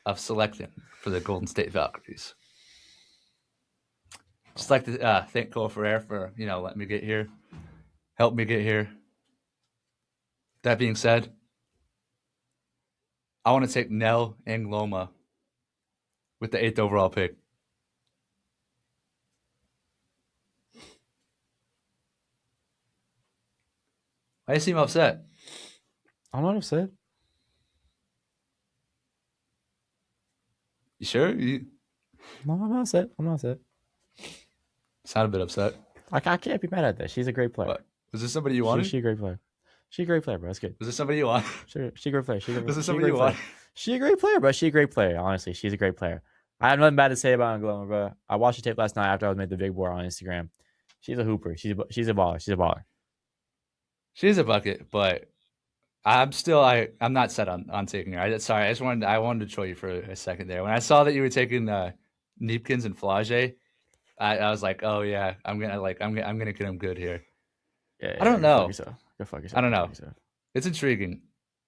of selecting for the Golden State Valkyries. Just like to thank Cole Ferrer for letting me get here, help me get here. That being said, I want to take Nell Angloma with the 8th overall pick. Why do you seem upset? I'm not upset. You sure? No, I'm not upset. I'm not upset. Sound a bit upset. I can't be mad at that. She's a great player. What? Was this somebody you wanted? She's a great player. She's a great player, bro. That's good. Was this somebody you want? She's a great player. Was this somebody you want? She's a great player, bro. She's a great player. Honestly, she's a great player. I have nothing bad to say about Angloma, bro. I watched the tape last night after I was made the big board on Instagram. She's a hooper. She's a baller. She's a baller. She's a bucket, but I'm not set on taking her. I wanted to troll you for a second there. When I saw that you were taking Neepkins and Flage, I was like, oh yeah, I'm gonna get him good here. Yeah, I don't know. Go fuck yourself. I don't know. It's intriguing.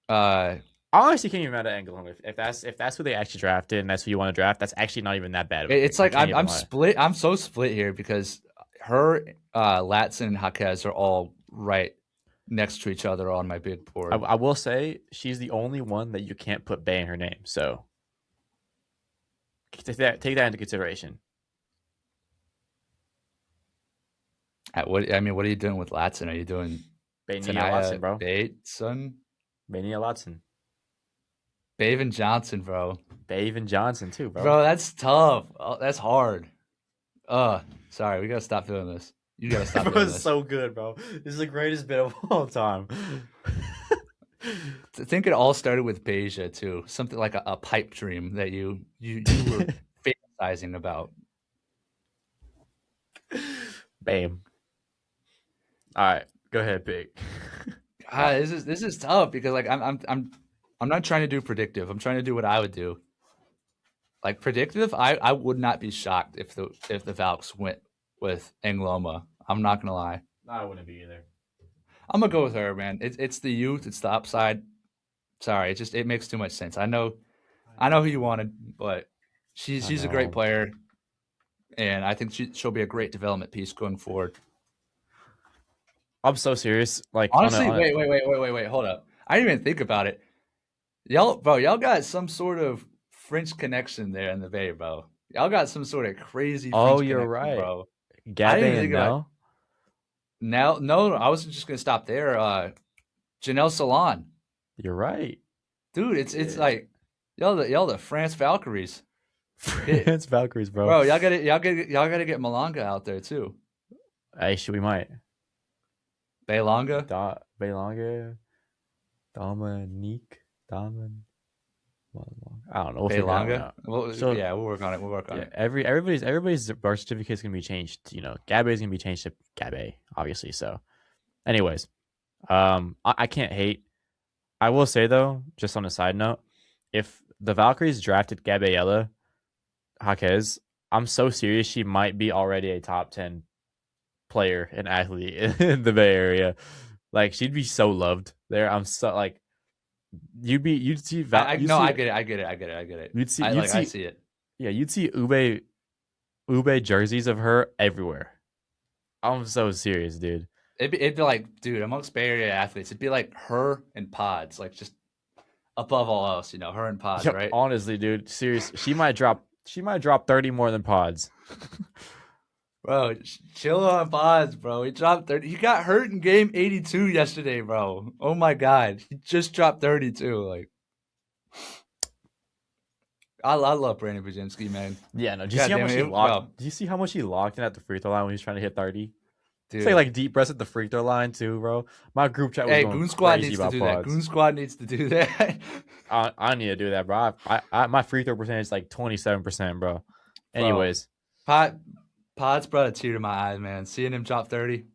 I honestly can't even mad at Angloma. If that's who they actually drafted and that's who you want to draft, that's actually not even that bad. It's like I'm split. I'm so split here because her, Latson, and Jaquez are all right next to each other on my big board. I will say she's the only one that you can't put Bay in her name. So take that into consideration. What are you doing with Latson? Are you doing Bania Latson, bro? Bateson? Bania Latson. Baven Johnson, bro. Baven Johnson too, bro. Bro, that's tough. Oh, that's hard. Sorry, we gotta stop doing this. You gotta stop doing this. So good, bro. This is the greatest bit of all time. I think it all started with Beja too. Something like a pipe dream that you were fantasizing about. Bam. All right, go ahead, pick. This is tough because like I'm not trying to do predictive. I'm trying to do what I would do. Like predictive, I would not be shocked if the Valks went with Angloma. I'm not gonna lie. I wouldn't be either. I'm gonna go with her, man. It's the youth. It's the upside. Sorry, it makes too much sense. I know who you wanted, but she's a great player, and I think she'll be a great development piece going forward. I'm so serious. Like honestly, wait, hold up. I didn't even think about it. Y'all got some sort of French connection there in the Bay, bro. Y'all got some sort of crazy. Oh, you're right, bro. Gabby and Nell. No, I was just gonna stop there. Janelle Salon. You're right, dude. It's like y'all the France Valkyries. France Valkyries, bro. Bro, y'all gotta get Malanga out there too. Hey, we might. Belonga. Belonga, Dominique, Domin. I don't know. We'll figure that one Belonga. out. Well, So yeah, we'll work on it. We'll work on yeah, it. everybody's birth certificate is gonna be changed. Gabe is gonna be changed to Gabe, obviously. So, anyways, I can't hate. I will say though, just on a side note, if the Valkyries drafted Gabriella Jaquez, I'm so serious she might be already a top 10 player and athlete in the Bay Area. Like she'd be so loved there. I'm so like you'd see I you no, see I get it. I get it. I get it. I get it. you'd see I you'd like. I see see it. yeah, you'd see Ube jerseys of her everywhere. I'm so serious, dude. It'd be like, dude, amongst Bay Area athletes, it'd be like her and Pods, like just above all else, her and Pods, Yo, right? honestly, dude, serious. She might drop 30 more than Pods. Bro, chill on Pods, bro. He dropped 30. He got hurt in game 82 yesterday, bro. Oh my god, he just dropped 32. Like, I love Brandon Bujinski, man. Yeah, no. Do you God see how damn much it, he locked? bro, Do you see how much he locked in at the free throw line when he was trying to hit 30? It's dude. like deep breaths at the free throw line too, bro. My group chat was Hey, going Goon Squad crazy needs to about do that. Pods. Goon Squad needs to do that. I need to do that, bro. My free throw percentage is like 27%, bro. Bro, Anyways, Pods brought a tear to my eyes, man. Seeing him drop 30,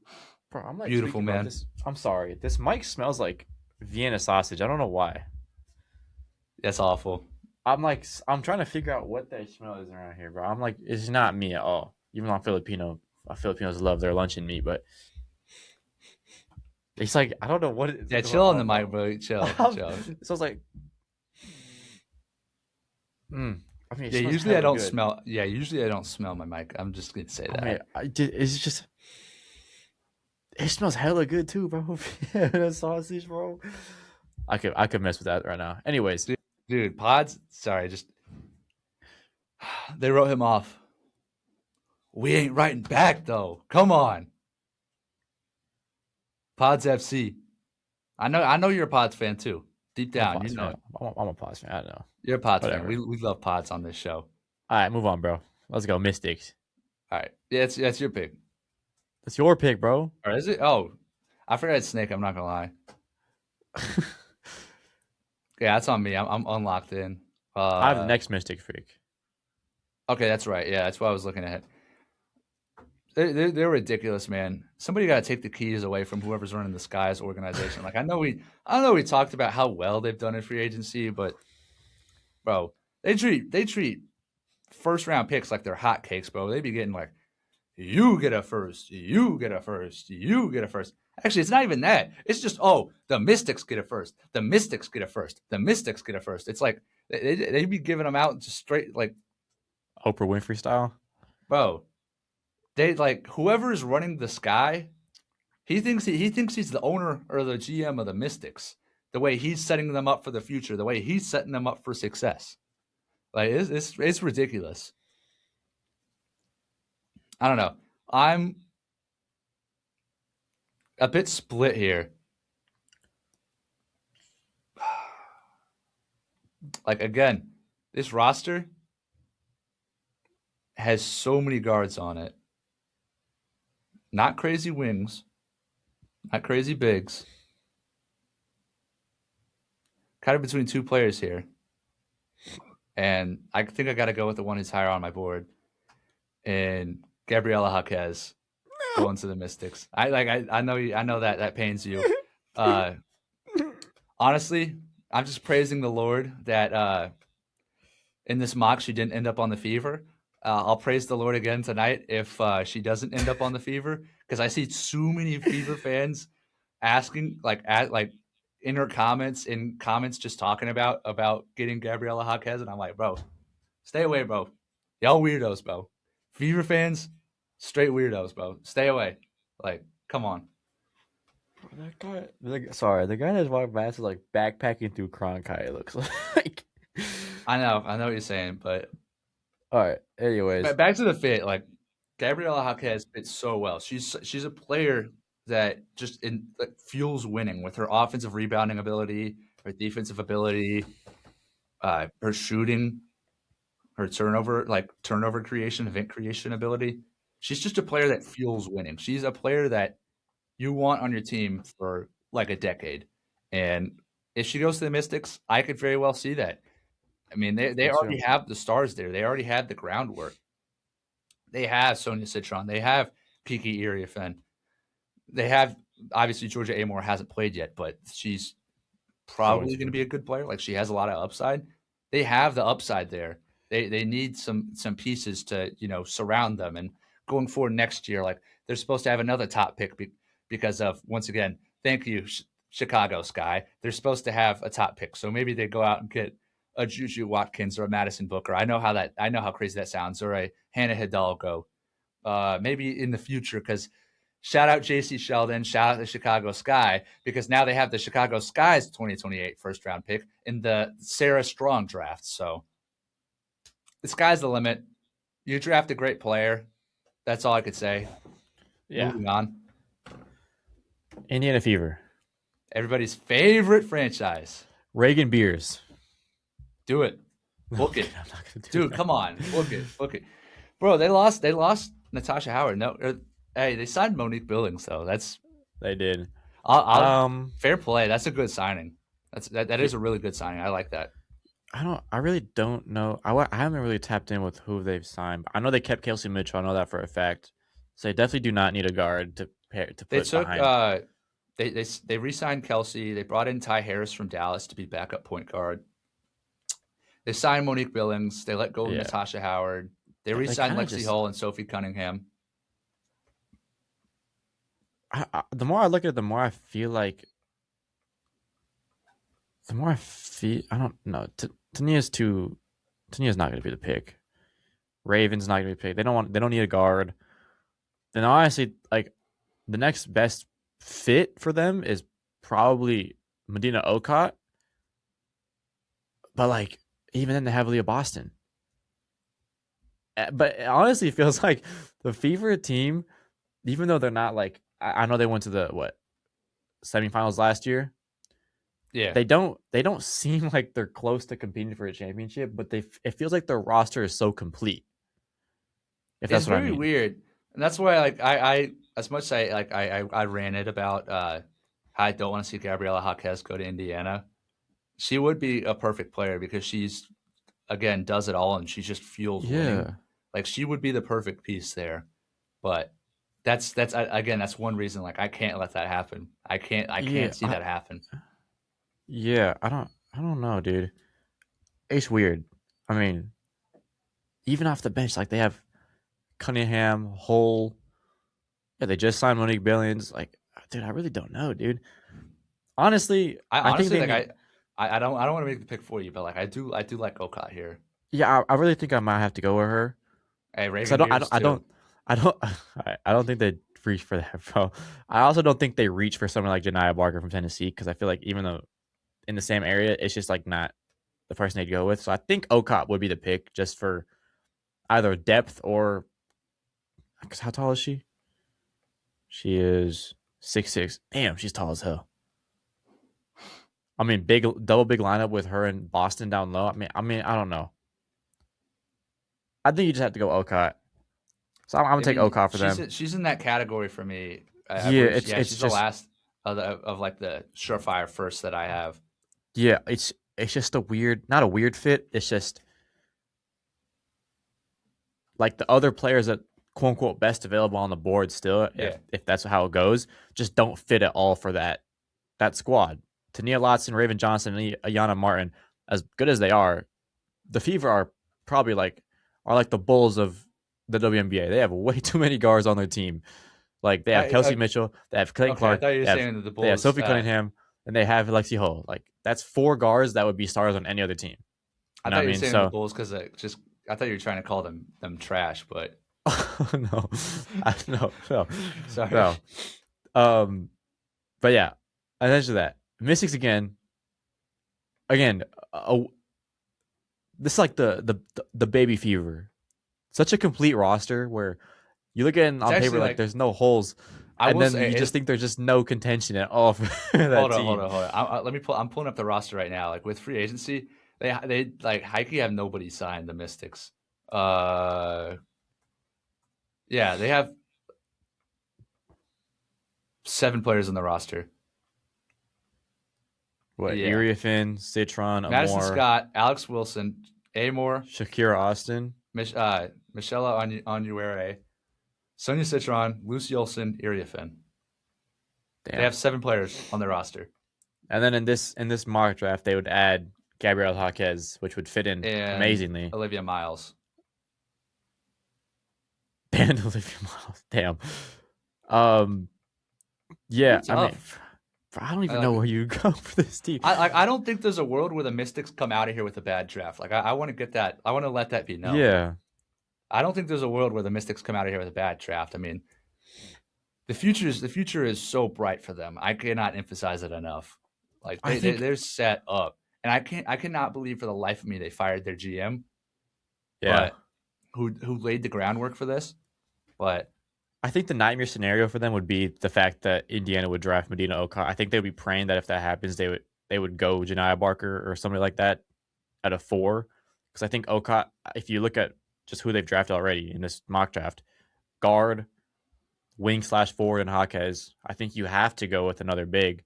bro, I'm like beautiful, tweaking, bro. man. This I'm sorry. This mic smells like Vienna sausage. I don't know why. That's awful. I'm trying to figure out what that smell is around here, bro. I'm like, it's not me at all. Even though I'm Filipino, Filipinos love their luncheon meat, but it's like I don't know what it's Yeah, going chill on the on, mic, bro. bro. Chill, chill. So it's like, I mean, it Yeah, smells usually I hella don't good. smell. Yeah, usually I don't smell my mic. I'm just gonna say I mean, that. it's just it smells hella good too, bro. Vienna sausage, bro. I could mess with that right now. Anyways, Dude, Pods. Sorry, just they wrote him off. We ain't writing back though. Come on, Pods FC. I know you're a Pods fan too. Deep I'm a down, you Pods know fan. it. I'm a Pods fan. I don't know. You're a Pods fan. Whatever. We love Pods on this show. All right, move on, bro. Let's go, Mystics. All right, yeah, that's your pick. That's your pick, bro. Or is it? Oh, I forgot it's Snake. I'm not gonna lie. Yeah, that's on me. I'm unlocked in. I have the next Mystic freak. Okay, that's right. Yeah, that's what I was looking at. They're ridiculous, man. Somebody got to take the keys away from whoever's running the Skies organization. Like I know we talked about how well they've done in free agency, but bro, they treat first round picks like they're hotcakes, bro. They be getting like, you get a first, you get a first, you get a first. Actually, it's not even that. It's just, oh, the Mystics get a first, the Mystics get a first, the Mystics get a first. It's like they be giving them out just straight like, Oprah Winfrey style. bro. They like whoever is running the Sky. He thinks he's the owner or the GM of the Mystics. The way he's setting them up for the future, the way he's setting them up for success, like it's ridiculous. I don't know. I'm a bit split here. Like again, this roster has so many guards on it. Not crazy wings, not crazy bigs. Kind of between two players here. And I think I got to go with the one who's higher on my board. And Gabriela Jaquez going to the Mystics. I know that pains you. Honestly, I'm just praising the Lord that in this mock she didn't end up on the Fever. I'll praise the Lord again tonight if she doesn't end up on the Fever because I see too many Fever fans asking in her comments just talking about getting Gabriela Jaquez, and I'm like, bro, stay away, bro. Y'all weirdos, bro. Fever fans, straight weirdos, bro. Stay away. Like, come on. That guy, the guy that's walking past is like backpacking through Cronkite. It looks like. I know what you're saying, but All right. Anyways, back to the fit. Like, Gabriela Jaquez fits so well. She's a player that just fuels winning with her offensive rebounding ability, her defensive ability, her shooting, her turnover creation, event creation ability. She's just a player that fuels winning. She's a player that you want on your team for like a decade. And if she goes to the Mystics, I could very well see that. I mean, they Me too. already have the stars there. They already have the groundwork. They have Sonia Citron. They have Kiki Iriafen. They have obviously Georgia Amore hasn't played yet, but she's Going probably going to to. be a good player. Like she has a lot of upside. They have the upside there. They need some pieces to surround them. And going forward next year, like they're supposed to have another top pick because of once again, thank you Chicago Sky. They're supposed to have a top pick, so maybe they go out and get a Juju Watkins or a Madison Booker. I know how crazy that sounds, or a Hannah Hidalgo. Maybe in the future because shout out JC Sheldon, shout out the Chicago Sky, because now they have the Chicago Sky's 2028 first round pick in the Sarah Strong draft. So the sky's the limit. You draft a great player. That's all I could say. Yeah. Moving on. Indiana Fever. Everybody's favorite franchise. Reagan Beers. Do it. Book it. I'm not gonna do Dude, that. come on. Book it. Book it. Bro, they lost Natasha Howard. No, hey, they signed Monique Billings though. That's They did. I'll Um, fair play. That's a good signing. That yeah, is a really good signing. I like that. I really don't know. I haven't really tapped in with who they've signed. I know they kept Kelsey Mitchell. I know that for a fact. So they definitely do not need a guard to pair to They put took behind. they re-signed Kelsey. They brought in Ty Harris from Dallas to be backup point guard. They signed Monique Billings. They let go of Yeah, Natasha Howard. They they re-signed kind of Lexi just. Hull and Sophie Cunningham. The more I look at it, the more I feel like. The more I feel, I don't know. Tania's too. Tania's not going to be the pick. Raven's not going to be picked. They don't want. They don't need a guard. Then honestly, like the next best fit for them is probably Medina Okot. But like even then, they have Leah Boston. But it honestly feels like the Fever team, even though they're not like I know they went to the what semifinals last year. Yeah, They don't seem like they're close to competing for a championship, but it feels like their roster is so complete. If it's that's what I very mean. weird, and that's why like I as much as I ran it about how I don't want to see Gabriela Jaquez go to Indiana. She would be a perfect player because she's again does it all and she just fuels winning. Yeah. Like she would be the perfect piece there. But again that's one reason like I can't let that happen. I Yeah. can't see that happen. Yeah. I don't know, dude. It's weird. I mean, even off the bench, like they have Cunningham, Hull. Yeah, they just signed Monique Billions. Like, dude, I really don't know, dude. Honestly, I I think honestly they like need. I don't want to make the pick for you, but like I do like Okot here. Yeah, I really think I might have to go with her Hey, because I Reagan don't. I Beers don't. I too. don't. I don't. I don't think they reach for that, bro. I also don't think they reach for someone like Janiyah Barker from Tennessee because I feel like even though in the same area, it's just like not the person they'd go with. So I think Okot would be the pick just for either depth or because how tall is she? She is 6'6". Damn, she's tall as hell. I mean, big double big lineup with her and Boston down low. I mean, I don't know. I think you just have to go Okot. So I'm gonna I take mean, Okot for them. she's in that category for me. I Yeah, believe it's yeah, it's she's the just last of like the surefire first that I have. yeah, it's just a weird, not a weird fit. It's just like the other players that quote unquote best available on the board still, Yeah. if that's how it goes, just don't fit at all for that squad. Tania Lotson, Raven Johnson, and Ayana Martin, as good as they are, the Fever are like the Bulls of the WNBA. They have way too many guards on their team. Like they have Kelsey I Mitchell, they have Clayton okay, I Clark, thought you were they have saying that the they have Bulls. Sophie Cunningham, and they have Lexi Hull. Like that's four guards that would be stars on any other team. I You know thought what I you were mean? saying the So Bulls because just I thought you were trying to call them trash, but no, no, no, sorry. no. Um, but yeah, essentially that Mystics again. This is like the baby fever. Such a complete roster where you look at it It's on paper actually like like there's no holes, I and will then say you just it. think there's just no contention at all for that Hold team. on, hold on. Let me pull. I'm pulling up the roster right now. Like with free agency, they like Heike have nobody signed the Mystics. Uh, yeah, they have 7 players on the roster. What? Yeah. Iriafin, Citron, Madison Amore, Scott, Alex Wilson, Amore, Shakira Austin. Michelle Onuere, Sonia Citron, Lucy Olson, Iriafin. They Damn. have 7 players on their roster. And then in this mock draft, they would add Gabriel Jaquez, which would fit in And amazingly. Olivia Miles. And Olivia Miles. Damn. Um. Yeah. Pretty I mean, tough. I don't I even know like. where you go for this team. I don't think there's a world where the Mystics come out of here with a bad draft. Like I want to get that. I want to let that be known. Yeah. I don't think there's a world where the Mystics come out of here with a bad draft. I mean, the future is so bright for them. I cannot emphasize it enough. Like I think. they're set up, and I cannot believe for the life of me they fired their GM, Yeah. but who laid the groundwork for this. But I think the nightmare scenario for them would be the fact that Indiana would draft Medina Okot. I think they would be praying that if that happens, they would go Janiah Barker or somebody like that at a 4. Because I think Okot, if you look at just who they've drafted already in this mock draft, guard, wing slash forward, and Jaquez, I think you have to go with another big.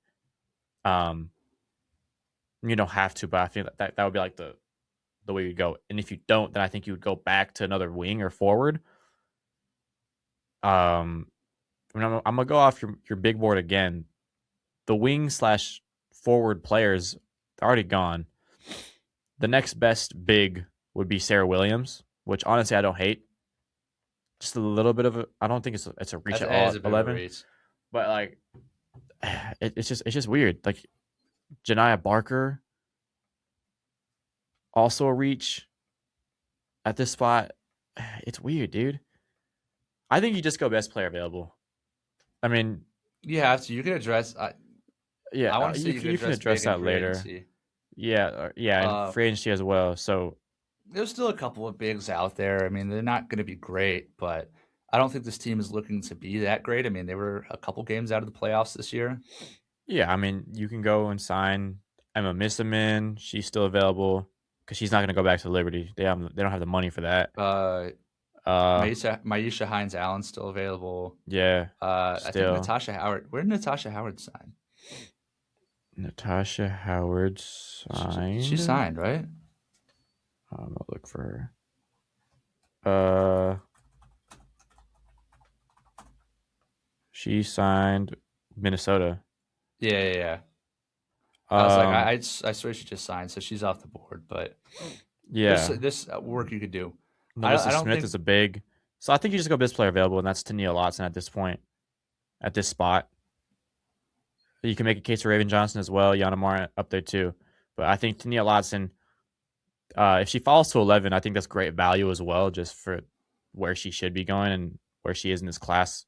Um, you don't have to, but I feel that would be like the way you go. And if you don't, then I think you would go back to another wing or forward. Um, I mean, I'm gonna go off your big board again. The wing slash forward players are already gone. The next best big would be Sarah Williams, which honestly I don't hate. Just a little bit of a. I don't think it's a reach at it all is a bit of a 11, reach. but like it's just weird. Like Janiah Barker, also a reach at this spot. It's weird, dude. I think you just go best player available. I mean, You have to. You can address. yeah, I want to say you you can, can you can address address big in that free later. agency. Yeah, yeah, and Uh, free agency as well. So there's still a couple of bigs out there. I mean, they're not going to be great, but I don't think this team is looking to be that great. I mean, they were a couple games out of the playoffs this year. yeah, I mean, you can go and sign Emma Missaman. She's still available because she's not going to go back to Liberty. They don't have the money for that. Uh, Uh, Maisha Hines Allen's still available. yeah, I think still Natasha Howard. Where did Natasha Howard sign? Natasha Howard She signed. signed, right? I'm gonna look for her. She signed Minnesota. Yeah. I was like, Um, I swear she just signed, so she's off the board. But yeah, this work you could do. I Melissa don't Smith think. is a big. So I think you just go best player available, and that's Tania Lotson at this point, at this spot. You can make a case for Raven Johnson as well. Yana Mara up there too. But I think Tania Lotson, if she falls to 11, I think that's great value as well, just for where she should be going and where she is in this class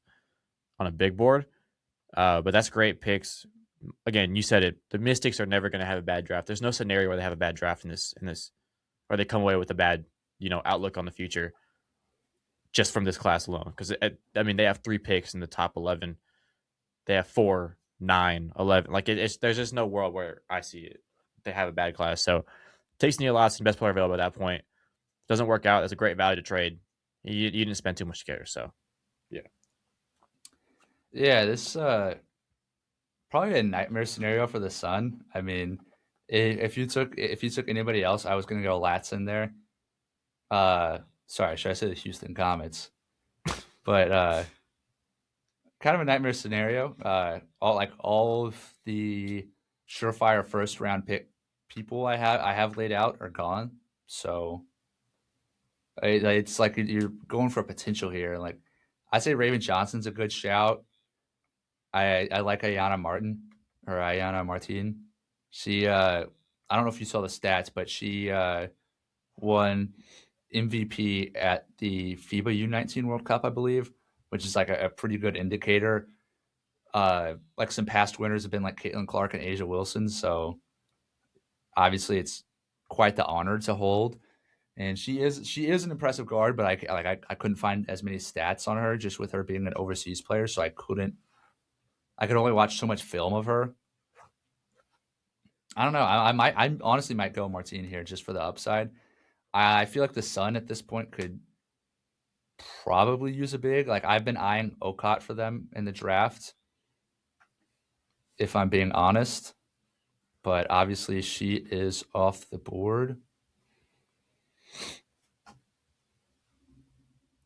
on a big board. But that's great picks. Again, you said it. The Mystics are never going to have a bad draft. There's no scenario where they have a bad draft in this, or they come away with a bad, outlook on the future just from this class alone. Because I mean, they have 3 picks in the top 11. They have 4, 9, 11. Like there's just no world where I see it. They have a bad class. So takes Neil Watson, best player available at that point. Doesn't work out. That's a great value to trade. You didn't spend too much to get her. So yeah, Yeah, this probably a nightmare scenario for the Sun. I mean, if you took anybody else, I was gonna go Latson there. Sorry, should I say the Houston Comets? But kind of a nightmare scenario. All of the surefire first round pick people I have laid out are gone. So it's like you're going for potential here. Like I say, Raven Johnson's a good shout. I like Ayana Martin or Ayana Martin. She I don't know if you saw the stats, but she won MVP at the FIBA U19 World Cup, I believe, which is like a pretty good indicator. Like some past winners have been like Caitlin Clark and Asia Wilson, so obviously it's quite the honor to hold. And she is an impressive guard, but I couldn't find as many stats on her just with her being an overseas player, so I could only watch so much film of her. I don't know. I honestly might go Martine here just for the upside. I feel like the Sun at this point could probably use a big. Like I've been eyeing Okot for them in the draft. if I'm being honest. But obviously, she is off the board.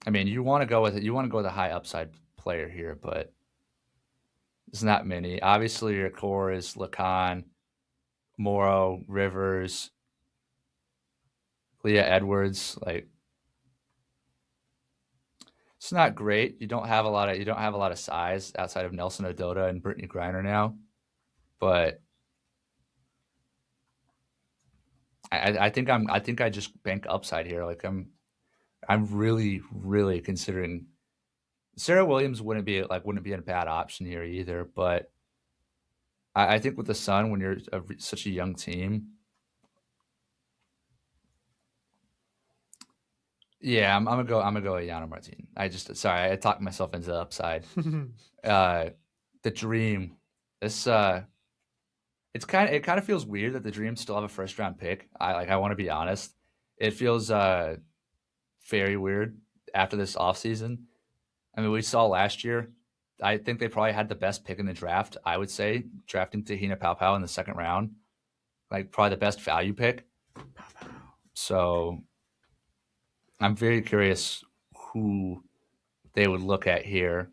I mean, you want to go with it. You want to go with a high upside player here, but there's not many. Obviously, your core is Lacan, Morrow, Rivers, Leah Edwards. Like, it's not great. You don't have a lot of size outside of Nelson Odota and Brittany Griner now. But I think I just bank upside here. Like I'm really really considering Sarah Williams wouldn't be a bad option here either. But I think with the Sun, when you're such a young team, yeah, I'm gonna go Ayana Martin. I just sorry I talked myself into the upside. Uh, the Dream, this it kind of feels weird that the Dream still have a first round pick. I want to be honest, it feels very weird after this offseason. I mean, we saw last year. I think they probably had the best pick in the draft. I would say drafting Tahina Paopao in the second round, like probably the best value pick. So I'm very curious who they would look at here.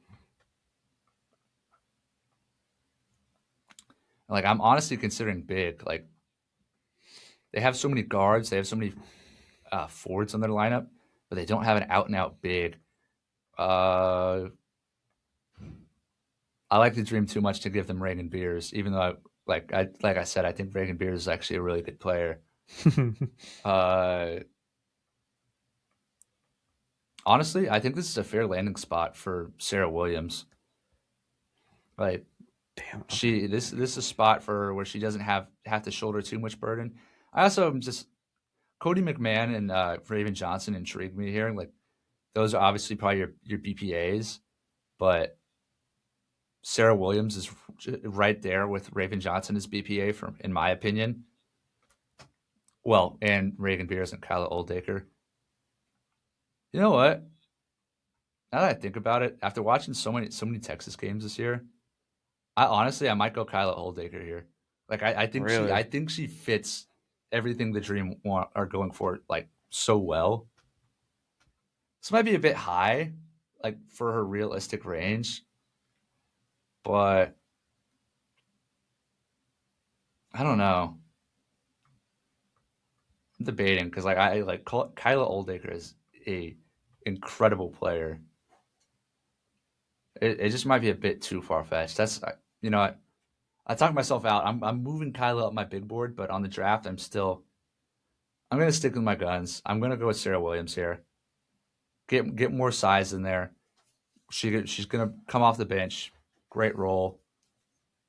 Like I'm honestly considering big. Like they have so many guards, they have so many forwards on their lineup, but they don't have an out and out big. Uh, I like the Dream too much to give them Reagan Beers, even though like I said, I think Reagan Beers is actually a really good player. Uh, honestly, I think this is a fair landing spot for Sarah Williams. Like Damn. she this is a spot for her where she doesn't have to shoulder too much burden. I also am just Cody McMahon and Raven Johnson intrigue me here. Like those are obviously probably your BPAs, but Sarah Williams is right there with Raven Johnson as BPA from in my opinion. Well, and Reagan Beers and Kyla Oldacre. You know what? Now that I think about it, after watching so many Texas games this year, I might go Kyla Oldacre here. Like Really? I think she fits everything the Dream want are going for like so well. This might be a bit high, like for her realistic range, but I don't know. I'm debating because I like Kyla Oldacre is a incredible player. It just might be a bit too far fetched. You know what? I talked myself out. I'm moving Kyla up my big board, but on the draft, I'm gonna stick with my guns. I'm gonna go with Sarah Williams here. Get more size in there. She's gonna come off the bench. Great role.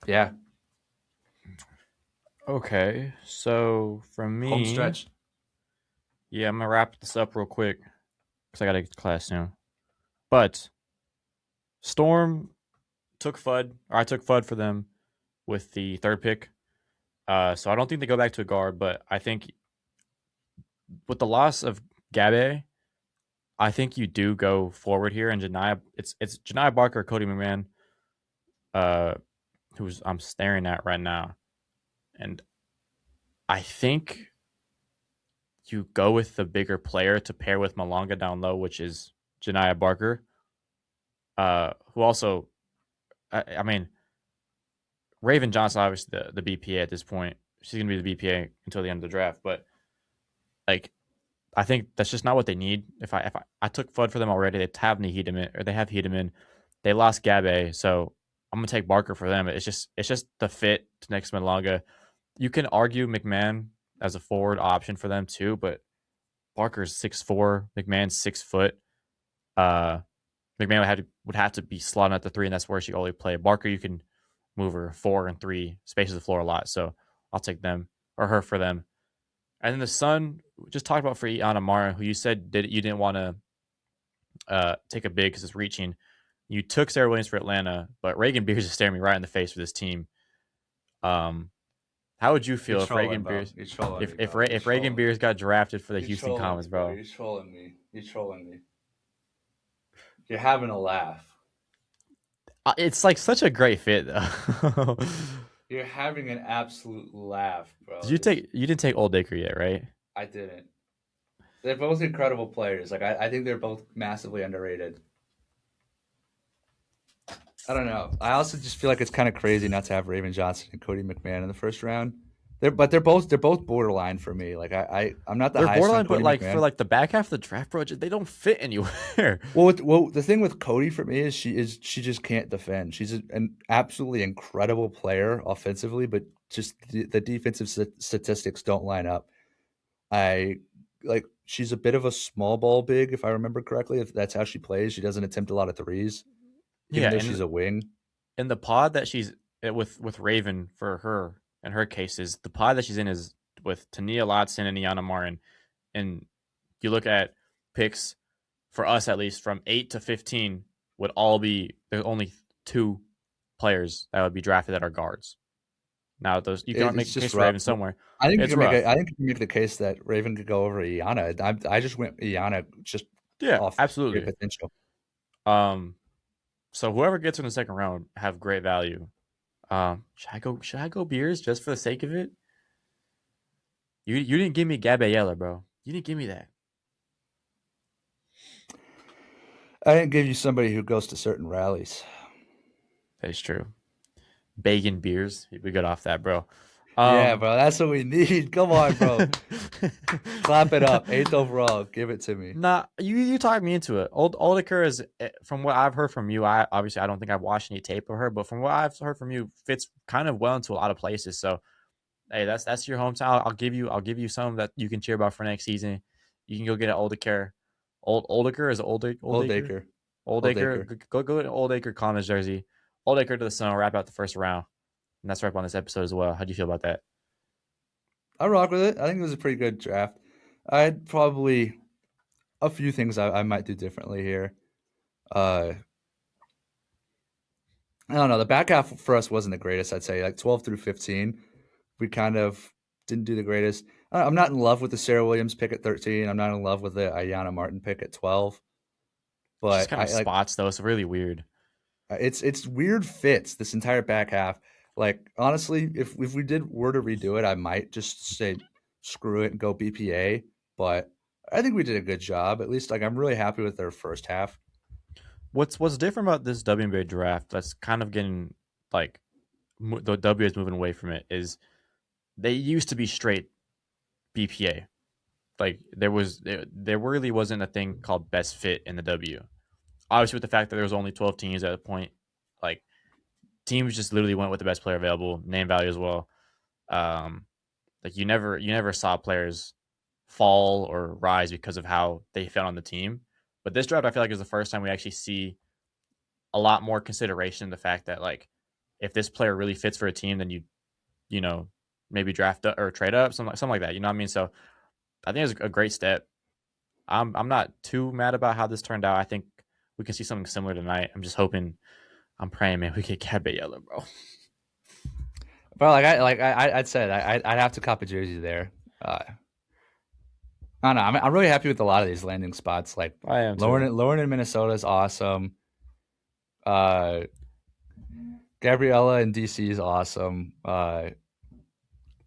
Yeah, Okay. So for home me, stretch. yeah, I'm gonna wrap this up real quick because I gotta get to class soon. But Storm took Fudd, or I took Fudd for them with the third pick. So I don't think they go back to a guard, but I think with the loss of Gabe, I think you do go forward here and Janiyah. It's Janiyah Barker, Cody McMahon, uh, who's I'm staring at right now, and I think you go with the bigger player to pair with Malonga down low, which is Janiyah Barker, who also, I mean, Raven Johnson, obviously the BPA at this point. She's gonna be the BPA until the end of the draft, but like I think that's just not what they need. If I took Fudd for them already, they have Hedeman or they have Hedeman. They lost Gabe, so I'm gonna take Barker for them. It's just the fit to next Malonga. You can argue McMahon as a forward option for them too, but Barker's 6'4", McMahon's 6 foot. Uh, McMahon would have to be slotting at the three, and that's where she only play. Barker, you can move her 4 and 3, spaces the floor a lot. So I'll take them or her for them. And then the Sun, just talked about for Anamara, who you said you didn't want to take a big because it's reaching. You took Sarah Williams for Atlanta, but Reagan Beers is staring me right in the face for this team. Um, how would you You're feel if trolling, Reagan bro. Beers You're trolling me, if bro. You're if Reagan trolling me. Beers got drafted for the You're Houston trolling Comets, me, bro. bro? You're trolling me. You're trolling me. You're having a laugh. It's like such a great fit though. You're having an absolute laugh, Did bro. you take? You didn't take Old Daker yet, right? I didn't. They're both incredible players. Like I think they're both massively underrated. I don't know. I also just feel like it's kind of crazy not to have Raven Johnson and Cody McMahon in the first round. They're both borderline for me. Like I'm not the They're highest on borderline, but Cody like for McMahon. like the back half of the draft, bro, they don't fit anywhere. Well, the thing with Cody for me is she just can't defend. She's an absolutely incredible player offensively, but just the defensive statistics don't line up. I like she's a bit of a small ball big, if I remember correctly. If that's how she plays, she doesn't attempt a lot of threes, even Yeah, though and she's a wing. in the pod that she's with Raven for her in her cases, the pod that she's in is with Tania Lotson and Iana Martin. And you look at picks for us at least from 8 to 15 would all be there's only two players that would be drafted that are guards. Now those you can make It's a just case for rough. Raven somewhere. I think you It's can make rough. the case that Raven could go over Iana. I just went Iana just Yeah, off great absolutely. potential. Um, so whoever gets in the second round have great value. Should I go Beers just for the sake of it? You didn't give me Gabriella, bro. You didn't give me that. I didn't give you somebody who goes to certain rallies. That is true. Bacon Beers. We got off that, bro. Yeah, Um, bro, that's what we need. Come on, bro. Clap it up. Eighth overall. Give it to me. nah, you talked me into it. Oldiker is from what I've heard from you. I obviously I don't think I've watched any tape of her, but from what I've heard from you, fits kind of well into a lot of places. So hey, that's your hometown. I'll give you some that you can cheer about for next season. You can go get an Oldiker. Oldiker is Old Old Acre. Acre. Old Old Acre. Acre. Go to Old Acre Commons jersey. Old Acre to the Sun. Wrap out the first round, and that's right on this episode as well. How do you feel about that? I rock with it. I think it was a pretty good draft. I'd probably a few things I might do differently here. Uh, I don't know. The back half for us wasn't the greatest. I'd say like 12 through 15, we kind of didn't do the greatest. I'm not in love with the Sarah Williams pick at 13. I'm not in love with the Ayana Martin pick at 12. Just But kind of I like spots though. It's really weird. it's weird fits this entire back half. Like honestly, if we were to redo it, I might just say screw it and go BPA. But I think we did a good job. At least like I'm really happy with their first half. What's different about this WNBA draft that's kind of getting like the W is moving away from it is they used to be straight BPA. Like there really wasn't a thing called best fit in the W. Obviously, with the fact that there was only 12 teams at a point, like teams just literally went with the best player available, name value as well. Um, like you never saw players fall or rise because of how they felt on the team. But this draft, I feel like, is the first time we actually see a lot more consideration in the fact that like if this player really fits for a team, then you know maybe draft up or trade up something like that. You know what I mean? So I think it's a great step. I'm not too mad about how this turned out. I think we can see something similar tonight. I'm just hoping, I'm praying, man, we get Gabriella, bro. But I'd said I'd have to cop a jersey there. I don't know. I'm really happy with a lot of these landing spots. Like I am too. Lauren in Minnesota is awesome. Uh, Gabriella in DC is awesome. I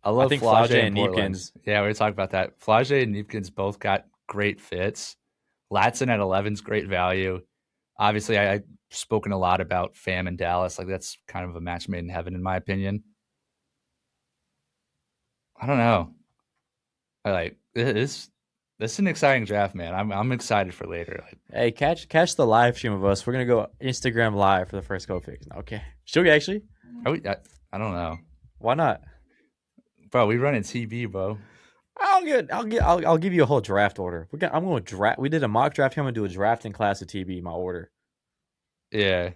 I love think Flage Flage in and Portland. Neepkins. Yeah, we were talking about that. Flage and Neepkins both got great fits. Latson at 11 is great value. Obviously, I've spoken a lot about Fam in Dallas. Like that's kind of a match made in heaven, in my opinion. I don't know. I like this is an exciting draft, man. I'm excited for later. Like, Hey, catch the live stream of us. We're gonna go Instagram live for the first couple picks. Okay, should we actually? I don't know, Why not? bro. We run in TV, bro. I'll give you a whole draft order. I'm going to draft. We did a mock draft. I'm going to do a drafting class of TB. My order. Yeah,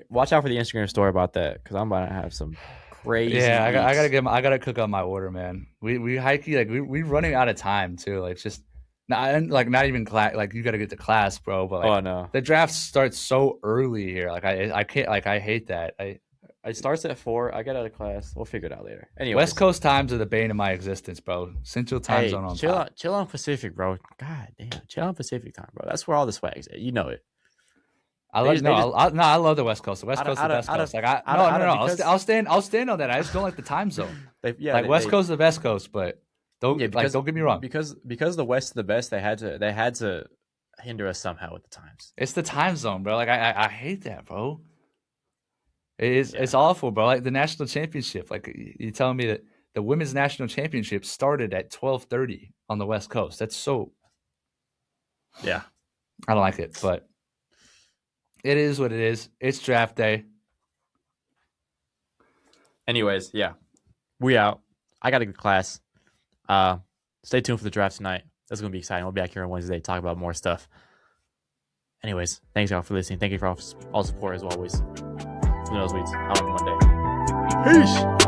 Watch out for the Instagram story about that because I'm about to have some crazy yeah. leaks. I gotta cook up my order, man. We hikey like we running out of time too. Like just not even class. Like you gotta get to class, bro. But like Oh no, the draft starts so early here. Like I can't. Like I hate that. it starts at 4. I get out of class. We'll figure it out later. West Anyways, Coast times are the bane of my existence, bro. Central time hey, zone on top. chill on Pacific, bro. God damn, chill on Pacific time, bro. That's where all the swag's at. You know it. I They love just- no, they just- I love the West Coast. The West Out of- Coast is the out of- best out of- coast. Like out of- no. because- I'll stand on that. I just don't like the time zone. They West Coast is the best coast, but don't don't get me wrong. Because the West is the best. They had to hinder us somehow with the times. It's the time zone, bro. Like I hate that, bro. It's Yeah. it's awful, bro. Like the national championship. Like you telling me that the women's national championship started at 12:30 on the West Coast. That's so Yeah. I don't like it, but it is what it is. It's draft day. Anyways, yeah, we out. I got a good class. Stay tuned for the draft tonight. That's gonna be exciting. We'll be back here on Wednesday to talk about more stuff. Anyways, thanks y'all for listening. Thank you for all the support as always. Who knows, weeds? I'll have one day. Peace.